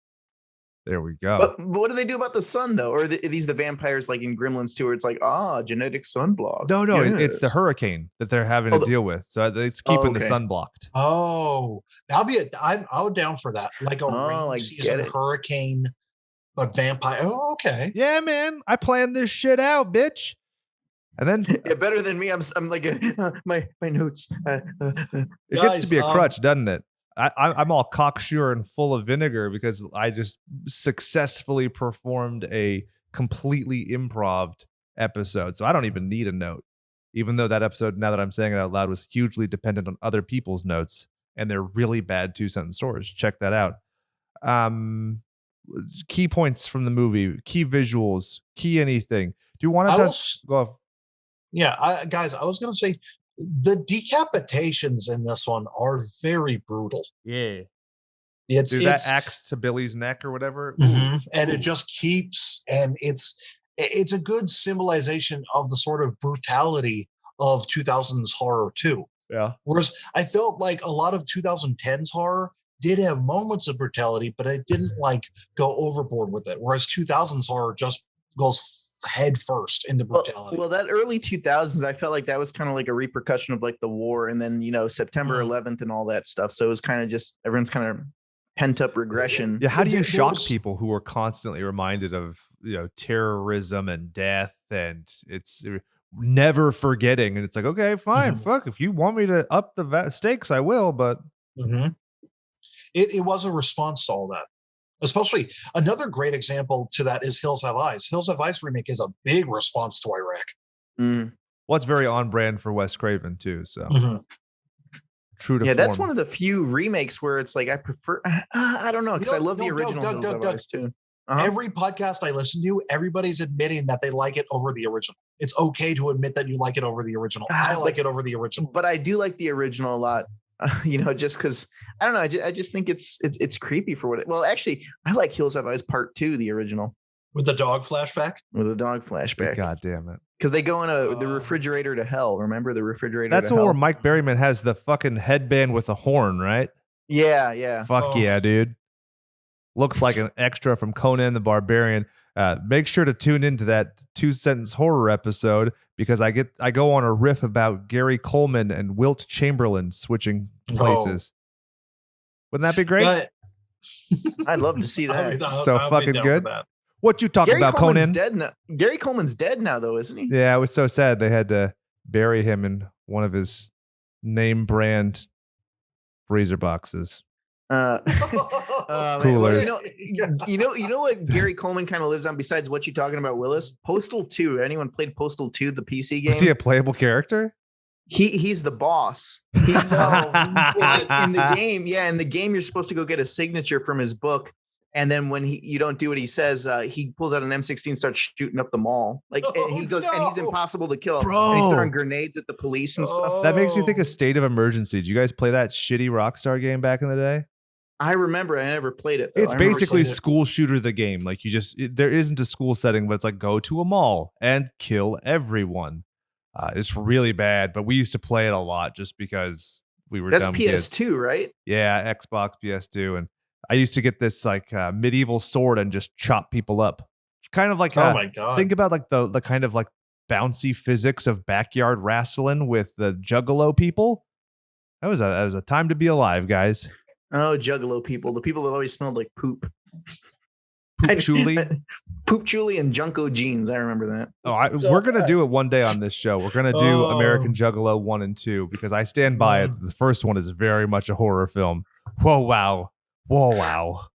There we go. But what do they do about the sun, though? Or are these the vampires like in Gremlins 2, where it's like, genetic sunblock? No, it's the hurricane that they're having to deal with. So it's keeping the sun blocked. Oh, that'll be I would down for that. Like a rainy season hurricane, but vampire. Oh, okay. Yeah, man. I planned this shit out, bitch. And then better than me. I'm like my notes. It gets to be a crutch, doesn't it? I'm all cocksure and full of vinegar because I just successfully performed a completely improv episode. So I don't even need a note, even though that episode, now that I'm saying it out loud, was hugely dependent on other people's notes, and they're really bad 2-sentence stories. Check that out. Key points from the movie, key visuals, key anything. Do you want to go off? Yeah, guys, I was going to say, the decapitations in this one are very brutal. Yeah. It's that axe to Billy's neck or whatever. And it just keeps, and it's a good symbolization of the sort of brutality of 2000s horror too. Yeah. Whereas I felt like a lot of 2010s horror did have moments of brutality, but it didn't like go overboard with it. Whereas 2000s horror just goes head first into brutality. Well, that early 2000s, I felt like that was kind of like a repercussion of like the war, and then September 11th and all that stuff. So it was kind of just everyone's kind of pent up regression. Yeah, how do you shock people who are constantly reminded of terrorism and death? And never forgetting. And it's like, okay, fine, fuck. If you want me to up the stakes, I will. But it was a response to all that. Especially another great example to that is Hills Have Eyes. Hills Have Eyes remake is a big response to Iraq. Well, it's very on brand for Wes Craven too. So true to form. That's one of the few remakes where it's like I prefer. I don't know, because I love the original Hills Have Eyes too. Every podcast I listen to, everybody's admitting that they like it over the original. It's okay to admit that you like it over the original. I like it over the original, but I do like the original a lot. Just because I don't know, I just think it's creepy for what it. Well, actually, I like Hills Have Eyes Part 2, the original, with the dog flashback. God damn it! Because they go in the refrigerator to hell. Remember the refrigerator? That's the one where Mike Berryman has the fucking headband with a horn, right? Yeah. Fuck yeah, dude. Looks like an extra from Conan the Barbarian. Make sure to tune into that 2-sentence horror episode, because I go on a riff about Gary Coleman and Wilt Chamberlain switching places. Wouldn't that be great? I'd love to see that. I'll fucking good. What you talking about, Conan? Gary Coleman's dead now, though, isn't he? Yeah, it was so sad they had to bury him in one of his name brand freezer boxes. Coolers. You know what Gary Coleman kind of lives on besides What You Talking About, Willis? Postal 2. Anyone played Postal 2, the PC game? Is he a playable character? He's the boss. In the game, in the game, you're supposed to go get a signature from his book, and then when you don't do what he says, he pulls out an M16, starts shooting up the mall. And he's impossible to kill. Bro. And he's throwing grenades at the police and stuff. That makes me think of State of Emergency. Did you guys play that shitty Rockstar game back in the day? I remember. I never played it, though. It's basically school shooter the game. Like there isn't a school setting, but it's like go to a mall and kill everyone. It's really bad, but we used to play it a lot just because we were dumb kids. PS2, right? Yeah, Xbox, PS2, and I used to get this medieval sword and just chop people up. Kind of like oh my God. Think about like the kind of like bouncy physics of backyard wrestling with the Juggalo people. That was a time to be alive, guys. Oh, Juggalo people, the people that always smelled like poop. Poop Chuli and Junko jeans. I remember that. We're going to do it one day on this show. We're going to do American Juggalo 1 and 2 because I stand by it. The first one is very much a horror film. Whoa, wow. Well,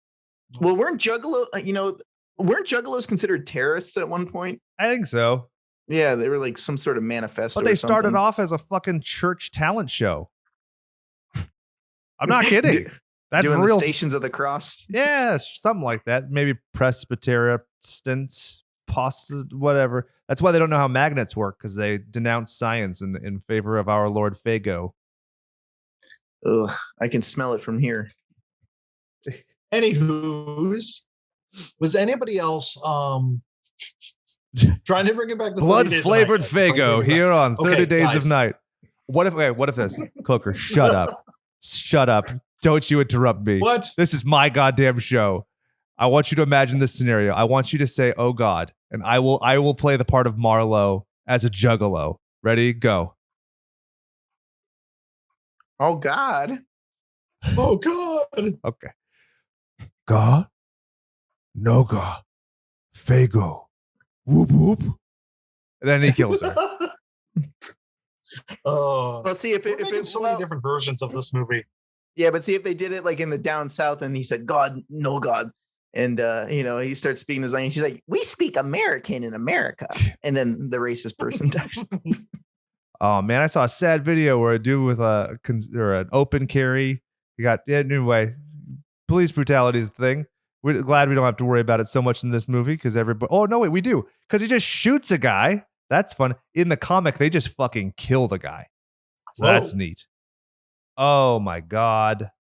weren't Juggalos considered terrorists at one point? I think so. Yeah, they were like some sort of manifesto. But they started off as a fucking church talent show. I'm not kidding. That's doing real. The Stations of the Cross. Yeah, something like that. Maybe Presbyterians, whatever. That's why they don't know how magnets work, because they denounce science in favor of our Lord Fago. Ugh, I can smell it from here. Anywho's, was anybody else trying to bring it back to blood-flavored Fago here on 30 Days of Night? What if this? Cooker, shut up. Shut up. Don't you interrupt me. What? This is my goddamn show. I want you to imagine this scenario. I want you to say, "Oh God," and I will play the part of Marlowe as a juggalo. Ready? Go. Oh God. Oh God. Okay. God. No God. Fago. Whoop whoop. And then he kills her. Well, see if it's so many different versions of this movie. Yeah, but see if they did it like in the down south, and he said, "God, no God," and he starts speaking his language. She's like, "We speak American in America," and then the racist person dies. Oh man, I saw a sad video where a dude with an open carry. Anyway, police brutality is the thing. We're glad we don't have to worry about it so much in this movie because everybody. Oh no, wait, we do, because he just shoots a guy. That's fun. In the comic, they just fucking kill the guy. So that's neat. Oh my God.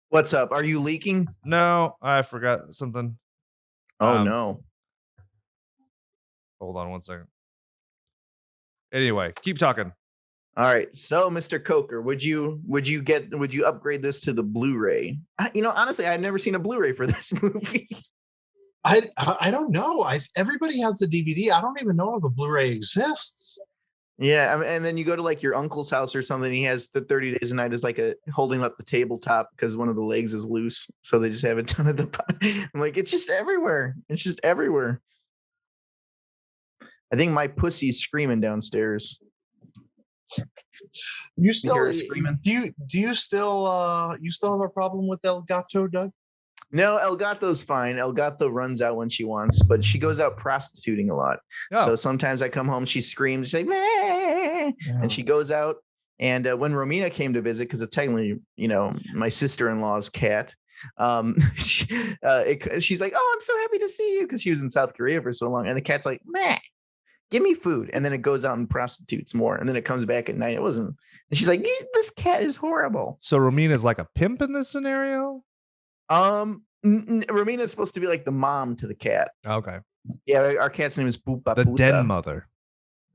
What's up? Are you leaking? No, I forgot something. Oh no. Hold on one second. Anyway, keep talking. All right. So, Mr. Coker, would you upgrade this to the Blu-ray? Honestly, I've never seen a Blu-ray for this movie. I don't know. Everybody has the DVD. I don't even know if a Blu-ray exists. Yeah, and then you go to like your uncle's house or something. He has the 30 Days of Night as like holding up the tabletop because one of the legs is loose, so they just have it done at the. I'm like, it's just everywhere. It's just everywhere. I think my pussy's screaming downstairs. You still screaming? Do you still have a problem with El Gato, Doug? No, El Gato's fine. El Gato runs out when she wants, but she goes out prostituting a lot. Oh. So sometimes I come home, she screams, she's like, meh, and she goes out. And when Romina came to visit, because it's technically, my sister-in-law's cat, she's like, oh, I'm so happy to see you, because she was in South Korea for so long. And the cat's like, meh, give me food. And then it goes out and prostitutes more. And then it comes back at night. It wasn't. And she's like, this cat is horrible. So Romina's like a pimp in this scenario? Romina is supposed to be like the mom to the cat. Okay. Yeah, our cat's name is Pupa the Puta. Den mother.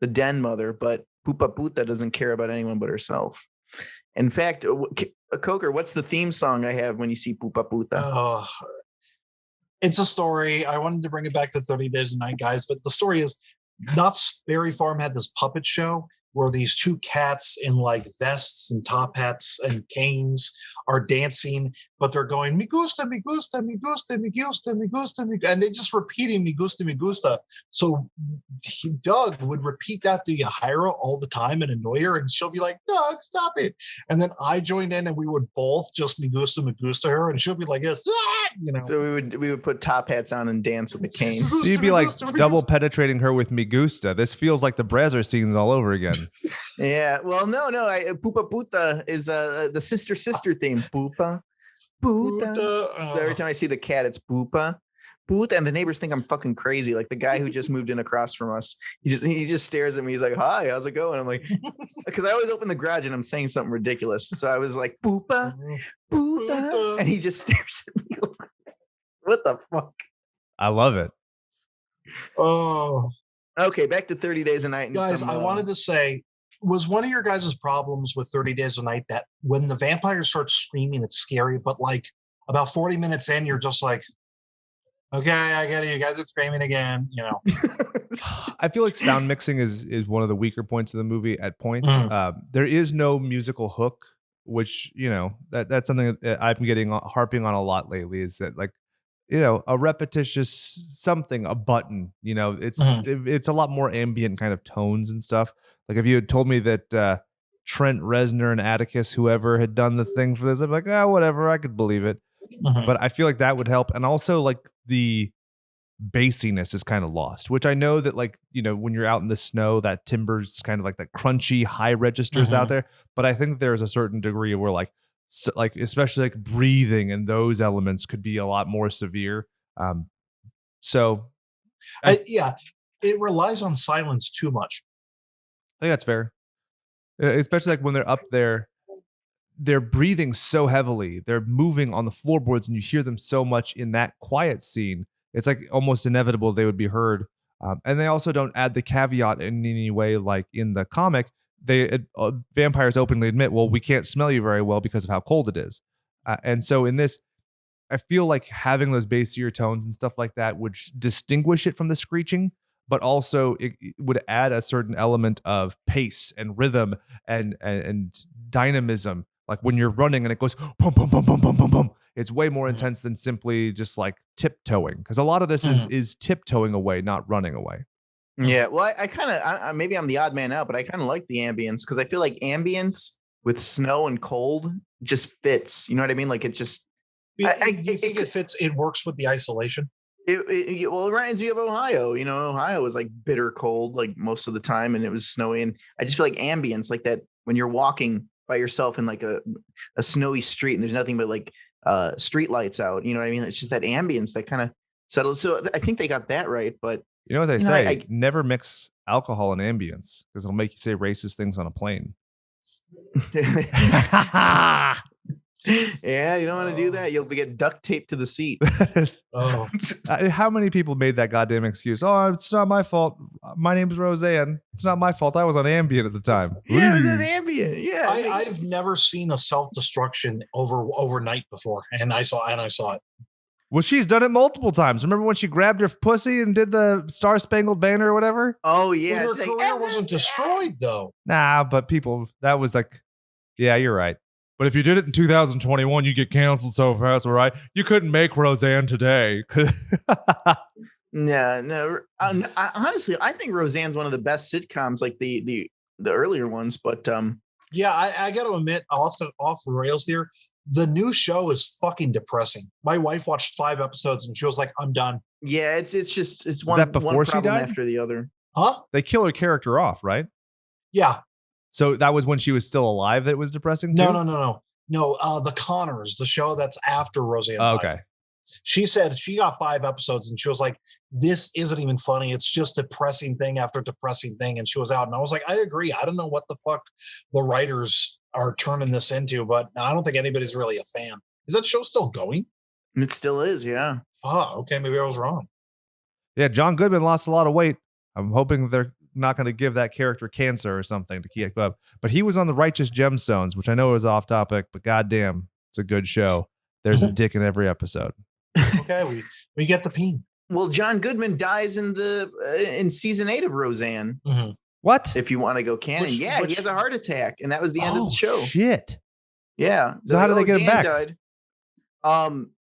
The den mother, but Pupa Puta doesn't care about anyone but herself. In fact, Coker, what's the theme song I have when you see Pupa Puta? It's a story. I wanted to bring it back to 30 Days a Night, guys, but the story is Knott's Berry Farm had this puppet show where these two cats in like vests and top hats and canes are dancing, but they're going, me gusta, me gusta, me gusta, me gusta, me gusta, me gusta, and they're just repeating me gusta, me gusta. So Doug would repeat that to Yahaira all the time and annoy her, and she'll be like, Doug, stop it. And then I joined in and we would both just me gusta her, and she'll be like this, So we would put top hats on and dance with the cane. So you'd be like double penetrating her with me gusta. This feels like the Brazzer scenes all over again. Yeah, well, no, Pupa Puta is the sister theme. Pupa Puta. So every time I see the cat, it's Pupa Puta, and the neighbors think I'm fucking crazy. Like the guy who just moved in across from us, he just stares at me. He's like, "Hi, how's it going?" I'm like, because I always open the garage and I'm saying something ridiculous. So I was like, Pupa Puta, and he just stares at me. What the fuck? I love it. Oh. Okay, back to 30 Days a Night. Guys, I wanted to say, was one of your guys' problems with 30 Days a Night that when the vampire starts screaming, it's scary, but like about 40 minutes in, you're just like, okay, I get it. You guys are screaming again, I feel like sound mixing is one of the weaker points of the movie at points. There is no musical hook, which, that's something that I've been harping on a lot lately, is that like, a repetitious something, a button, it's a lot more ambient kind of tones and stuff. Like if you had told me that Trent Reznor and Atticus, whoever had done the thing for this, I'd be like, whatever, I could believe it. But I feel like that would help. And also like the bassiness is kind of lost, which I know that like, when you're out in the snow, that timber's kind of like that crunchy high registers out there. But I think there's a certain degree where like especially like breathing and those elements could be a lot more severe. It relies on silence too much. I think that's fair. Especially like when they're up there, they're breathing so heavily. They're moving on the floorboards and you hear them so much in that quiet scene. It's like almost inevitable they would be heard. And they also don't add the caveat in any way like in the comic. Vampires openly admit, well, we can't smell you very well because of how cold it is. And so in this, I feel like having those bassier tones and stuff like that would distinguish it from the screeching, but also it would add a certain element of pace and rhythm and dynamism. Like when you're running and it goes boom, boom, boom, boom, boom, boom, boom. It's way more intense than simply just like tiptoeing, because a lot of this is tiptoeing away, not running away. Yeah, well, I kind of maybe I'm the odd man out, but I kind of like the ambience because I feel like ambience with snow and cold just fits. You know what I mean? Like it just. You think it fits? It works with the isolation. It reminds me of Ohio. Ohio was like bitter cold like most of the time, and it was snowy. And I just feel like ambience, like that when you're walking by yourself in like a snowy street and there's nothing but like street lights out. You know what I mean? It's just that ambience that kind of settles. So I think they got that right, but. You know what they say? Never mix alcohol and ambience because it'll make you say racist things on a plane. Yeah, you don't want to do that. You'll get duct taped to the seat. How many people made that goddamn excuse? Oh, it's not my fault. My name's Roseanne. It's not my fault. I was on Ambien at the time. Yeah, I was on Ambien. Yeah, I've never seen a self-destruction overnight before, and I saw it. Well, she's done it multiple times. Remember when she grabbed her pussy and did the Star Spangled Banner or whatever? Oh, yeah. Well, her career wasn't destroyed, though. Nah, but that was like, yeah, you're right. But if you did it in 2021, you get canceled so fast, all right? You couldn't make Roseanne today. No. Honestly, I think Roseanne's one of the best sitcoms, like the earlier ones. But yeah, I got to admit, off rails here. The new show is fucking depressing. My wife watched 5 episodes and she was like, "I'm done." Yeah, it's one. Is that before one she problem died? after the other. Huh? They kill her character off, right? Yeah. So that was when she was still alive. That was depressing. Too? No. The Connors, the show that's after Roseanne. Okay. She said she got 5 episodes and she was like, "This isn't even funny. It's just depressing thing after depressing thing." And she was out. And I was like, I agree. I don't know what the fuck the writers are turning this into, but I don't think anybody's really a fan. Is that show still going? It still is, yeah. Oh, okay. Maybe I was wrong. Yeah, John Goodman lost a lot of weight. I'm hoping they're not going to give that character cancer or something to keep up. But he was on the Righteous Gemstones, which I know is off topic, but goddamn, it's a good show. There's a dick in every episode. Okay, we get the peen. Well, John Goodman dies in season 8 of Roseanne. Mm-hmm. What? If you want to go canon, he has a heart attack, and that was the end of the show. Shit. Yeah. So how did they get him back? Died.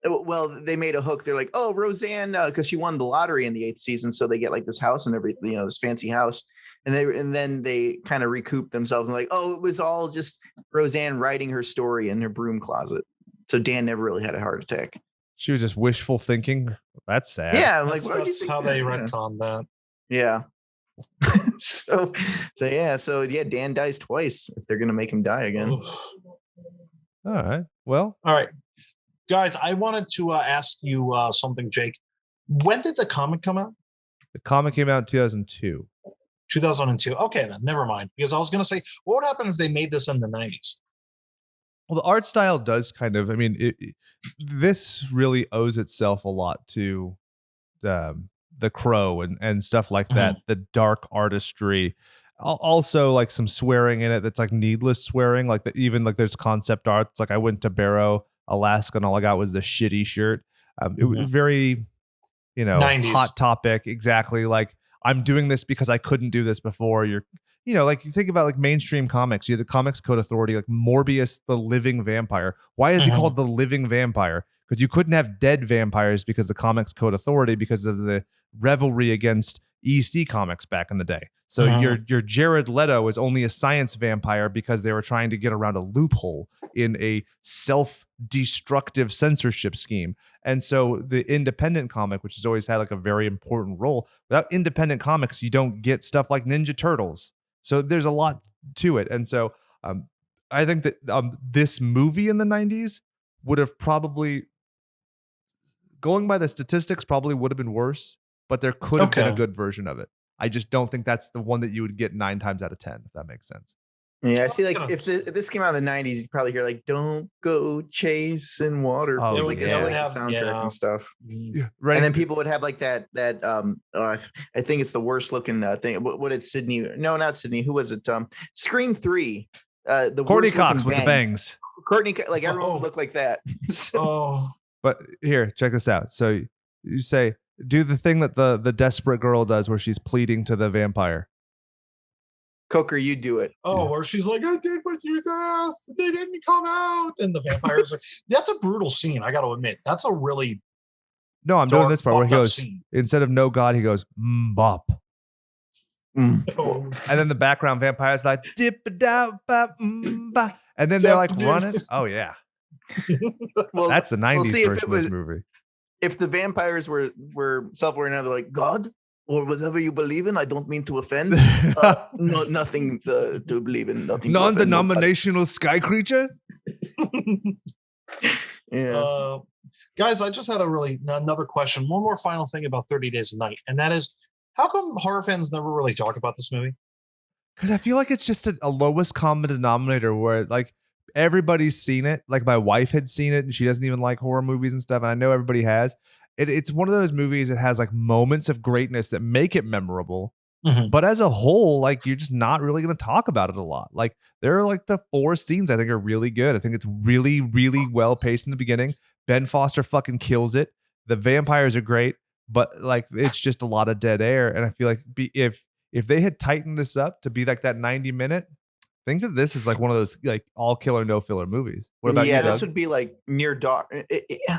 Well, they made a hook. They're like, "Oh, Roseanne," because she won the lottery in the 8th season, so they get like this house and everything, this fancy house, and then they kind of recoup themselves and like, "Oh, it was all just Roseanne writing her story in her broom closet." So Dan never really had a heart attack. She was just wishful thinking. That's sad. Yeah, that's how they retcon that. Yeah. So Dan dies twice if they're gonna make him die again. Oof. All right. Well. All right. Guys, I wanted to ask you something, Jake. When did the comic come out? The comic came out in 2002. 2002. Okay, then never mind. Because I was going to say, what would happen if they made this in the 90s? Well, the art style does kind of. I mean, this really owes itself a lot to the Crow and stuff like that. Mm-hmm. The dark artistry. Also, like some swearing in it that's like needless swearing. Like even like there's concept art. It's like I went to Barrow, Alaska, and all I got was the shitty shirt. It was very, 90s. Hot topic. Exactly. Like I'm doing this because I couldn't do this before. Like you think about like mainstream comics. You have the Comics Code Authority, like Morbius, the living vampire. Why is he called the living vampire? Because you couldn't have dead vampires because the Comics Code Authority, because of the revelry against EC comics back in the day. So your Jared Leto is only a science vampire because they were trying to get around a loophole in a self-destructive censorship scheme. And so the independent comic, which has always had like a very important role, without independent comics, you don't get stuff like Ninja Turtles. So there's a lot to it. And so I think that this movie in the 90s would have probably, going by the statistics, probably would have been worse, but there could have been a good version of it. I just don't think that's the one that you would get 9 times out of 10, if that makes sense. Yeah, I see. Like if this came out in the 90s, you'd probably hear like "Don't go chasing water." Oh, like yeah. the soundtrack and stuff. Yeah, right. And then people would have like that. I think it's the worst looking thing. What did Sydney? No, not Sydney. Who was it? Scream 3. The Courtney Cox with the bangs. Courtney, like everyone would look like that. But here, check this out. So you say, do the thing that the desperate girl does where she's pleading to the vampire. Coker, you do it. Where she's like, I did what you asked. They didn't come out. And the vampires are, that's a brutal scene. I got to admit, that's a really. No, I'm doing this part where he goes, instead of no God, he goes, bop. And then the background vampire is like, dip da ba ba. And then they're like running. Oh, yeah. Well, that's the 90s version of this movie. If the vampires were self-aware now, they're like, God, or whatever you believe in, I don't mean to offend. Nothing to believe in. Nothing. Non-denominational sky creature. Yeah. Guys, I just had another question. One more final thing about 30 Days a Night, and that is, how come horror fans never really talk about this movie? Because I feel like it's just a lowest common denominator where like everybody's seen it. Like my wife had seen it and she doesn't even like horror movies and stuff. And I know everybody has. It's one of those movies that has like moments of greatness that make it memorable. Mm-hmm. But as a whole, like you're just not really going to talk about it a lot. Like there are like the 4 scenes I think are really good. I think it's really, really well paced in the beginning. Ben Foster fucking kills it. The vampires are great, but like it's just a lot of dead air. And I feel like if they had tightened this up to be like that 90-minute, Think of this as like one of those like all killer no filler movies. What about you, Doug? This would be like Near Dark.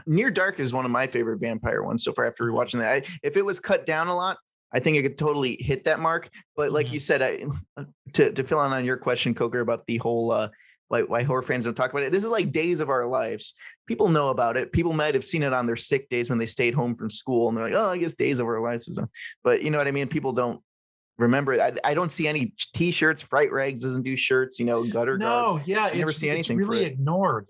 Near Dark is one of my favorite vampire ones so far. After rewatching that, if it was cut down a lot, I think it could totally hit that mark. But like you said, to fill in on your question, Coker, about the whole why horror fans don't talk about it. This is like Days of Our Lives. People know about it. People might have seen it on their sick days when they stayed home from school, and they're like, "Oh, I guess Days of Our Lives is." But you know what I mean. People don't remember. I don't see any T-shirts. Fright Rags doesn't do shirts. Gutter. No, yeah, I never see anything. It's really ignored.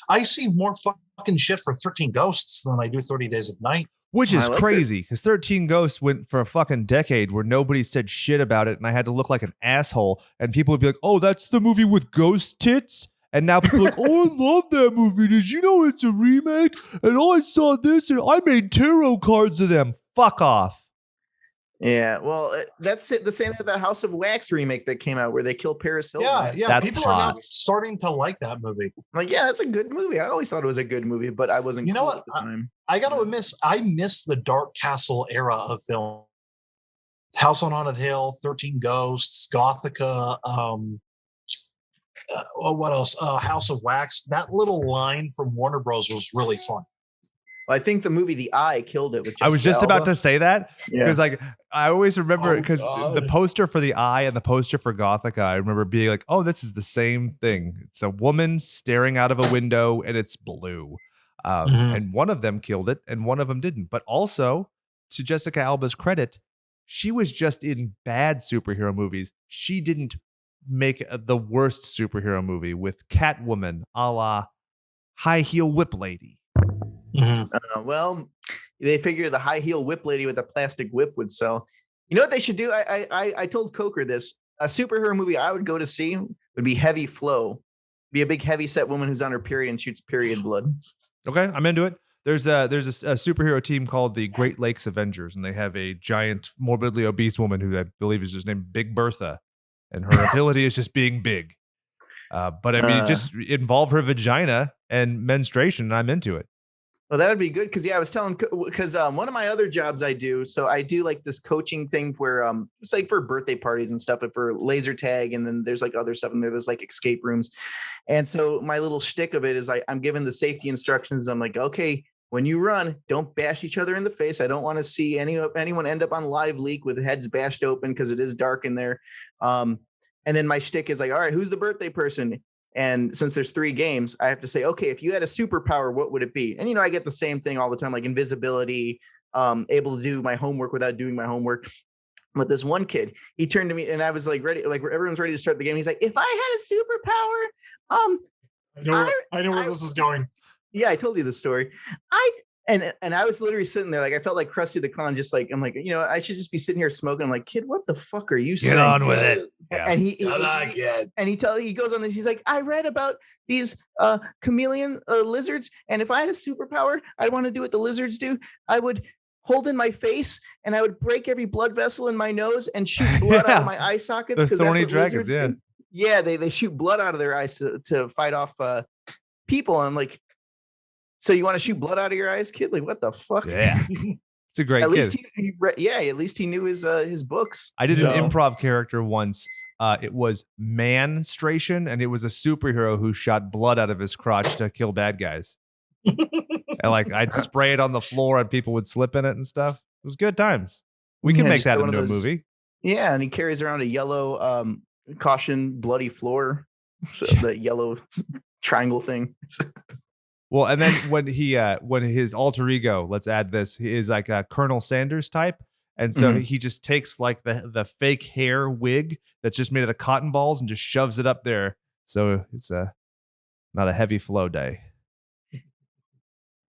I see more fucking shit for 13 Ghosts than I do 30 Days of Night. Which is crazy because 13 Ghosts went for a fucking decade where nobody said shit about it, and I had to look like an asshole, and people would be like, "Oh, that's the movie with ghost tits." And now people are like, "Oh, I love that movie. Did you know it's a remake? And I saw this, and I made tarot cards of them." Fuck off. Yeah, well, that's it. The same with that House of Wax remake that came out where they kill Paris Hilton. Yeah, that's people hot. are now starting to like that movie. Like, yeah, that's a good movie. I always thought it was a good movie, but I wasn't. You know what? At the time. I got to admit, I miss the Dark Castle era of film. House on Haunted Hill, 13 Ghosts, Gothica. What else? House of Wax. That little line from Warner Bros. Was really fun. Well, I think the movie The Eye killed it. I was just about to say that because, like, I always remember because the poster for The Eye and the poster for Gothica, I remember being like, "Oh, this is the same thing. It's a woman staring out of a window and it's blue." And one of them killed it and one of them didn't. But also, to Jessica Alba's credit, she was just in bad superhero movies. She didn't make the worst superhero movie with Catwoman, a la High Heel Whip Lady. Well, they figure the high heel whip lady with a plastic whip would sell. You know what they should do? I told Coker this. A superhero movie I would go to see would be Heavy Flow. Be a big heavy set woman who's on her period and shoots period blood. Okay, I'm into it. There's a superhero team called the Great Lakes Avengers, and they have a giant, morbidly obese woman who I believe is just named Big Bertha, and her ability is just being big. But I mean, just involve her vagina and menstruation, and I'm into it. Well, that would be good because I was telling because one of my other jobs I do, so I do like this coaching thing where it's like for birthday parties and stuff, but for laser tag, and then there's like other stuff in there. There's like escape rooms, and so my little shtick of it is I'm given the safety instructions. I'm like, okay, when you run, don't bash each other in the face. I don't want to see anyone end up on live leak with heads bashed open because it is dark in there. And then my shtick is like, all right, who's the birthday person? And since there's 3 games, I have to say, okay, if you had a superpower, what would it be? And, I get the same thing all the time, like invisibility, able to do my homework without doing my homework. But this one kid, he turned to me and I was like ready, like everyone's ready to start the game. He's like, if I had a superpower, I know where this is going. Yeah, I told you the story. And I was literally sitting there, like I felt like Krusty the Clown, just like I'm like, I should just be sitting here smoking. I'm like, kid, what the fuck are you saying? Get on with it. Yeah. And he goes on this. He's like, I read about these chameleon lizards, and if I had a superpower, I'd want to do what the lizards do. I would hold in my face, and I would break every blood vessel in my nose and shoot blood out of my eye sockets. The thorny dragons, yeah. They shoot blood out of their eyes to fight off people. And I'm like, so you want to shoot blood out of your eyes, kid? Like, what the fuck? Yeah. It's a great at kid. At least he knew his books. I did an improv character once. It was Manstration, and it was a superhero who shot blood out of his crotch to kill bad guys. And like I'd spray it on the floor and people would slip in it and stuff. It was good times. We can make that into a movie. Yeah, and he carries around a yellow caution bloody floor. So the yellow triangle thing. Well, and then when his alter ego, let's add this, he is like a Colonel Sanders type. And so he just takes like the fake hair wig that's just made out of cotton balls and just shoves it up there. So it's not a heavy flow day.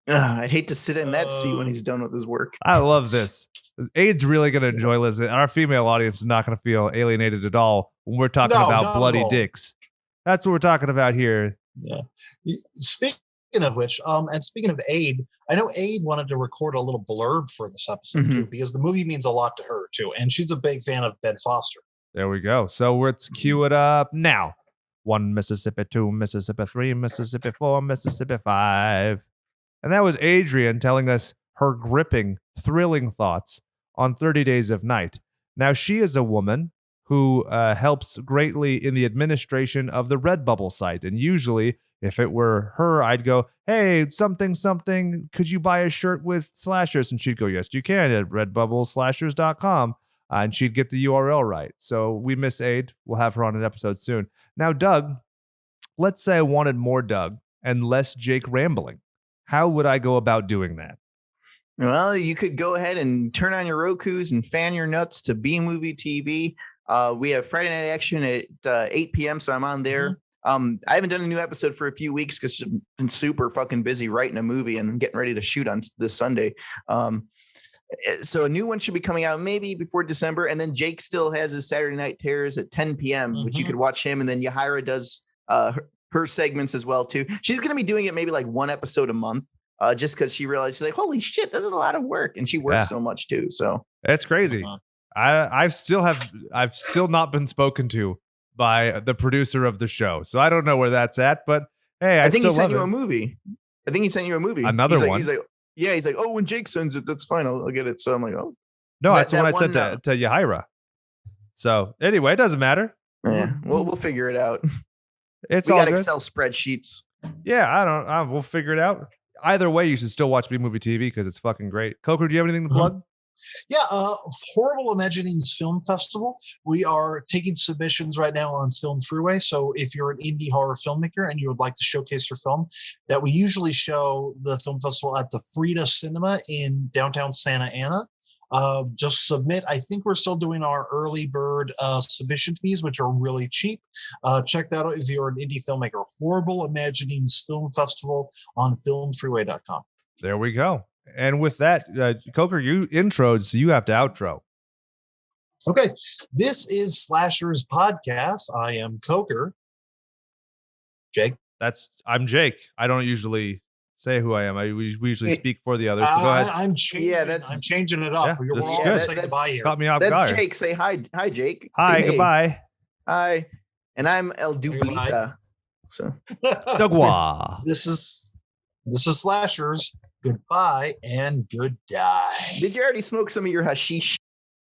I'd hate to sit in that seat when he's done with his work. I love this. Aid's really going to enjoy listening. Our female audience is not going to feel alienated at all when we're talking about bloody dicks. That's what we're talking about here. Yeah. Speaking of which, and speaking of Aid, I know Aid wanted to record a little blurb for this episode too, because the movie means a lot to her too, and she's a big fan of Ben Foster. There we go. So let's cue it up now. 1 Mississippi, 2 Mississippi, 3 Mississippi, 4 Mississippi, 5. And that was Adrian telling us her gripping, thrilling thoughts on 30 Days of Night. Now, she is a woman who helps greatly in the administration of the Redbubble site. And usually, if it were her, I'd go, hey, something, could you buy a shirt with slashers? And she'd go, yes, you can at redbubbleslashers.com. And she'd get the URL right. So we miss Aid. We'll have her on an episode soon. Now, Doug, let's say I wanted more Doug and less Jake rambling. How would I go about doing that? Well, you could go ahead and turn on your Rokus and fan your nuts to B Movie TV. We have Friday Night Action at 8 p.m., so I'm on there. I haven't done a new episode for a few weeks because I've been super fucking busy writing a movie and getting ready to shoot on this Sunday. So a new one should be coming out maybe before December. And then Jake still has his Saturday Night Terrors at 10 p.m., which you could watch him. And then Yahira does her segments as well, too. She's going to be doing it maybe like one episode a month. Just because she realized, she's like, holy shit, this is a lot of work. And she works so much, too. So it's crazy. I've still not been spoken to by the producer of the show. So I don't know where that's at. But hey, I think he sent you a movie. I think he sent you a movie. Another one. He's like, oh, when Jake sends it, that's fine. I'll get it. So I'm like, oh. No, that's what I said to Yahira. So anyway, it doesn't matter. Yeah, we'll figure it out. We got Excel spreadsheets. Yeah, we'll figure it out. Either way, you should still watch B Movie TV because it's fucking great. Coker, do you have anything to plug? Yeah, Horrible Imaginings Film Festival. We are taking submissions right now on Film Freeway. So if you're an indie horror filmmaker and you would like to showcase your film, that we usually show the film festival at the Frida Cinema in downtown Santa Ana. Just submit. I think we're still doing our early bird submission fees, which are really cheap. Check that out if you're an indie filmmaker. Horrible Imaginings Film Festival on filmfreeway.com. There we go. And with that, Coker, you introed, so you have to outro. Okay. This is Slashers Podcast. I am Coker. Jake. I'm Jake. I don't usually say who I am. We usually speak for the others. Go ahead. I'm changing it up. We're all going to say goodbye here. Caught me off guard. That's Jake. Say hi. Hi, Jake. Hi, say goodbye. Hey. Hi. And I'm El Dublita. So Dugwa. This is Slashers. Goodbye and good die. Did you already smoke some of your hashish?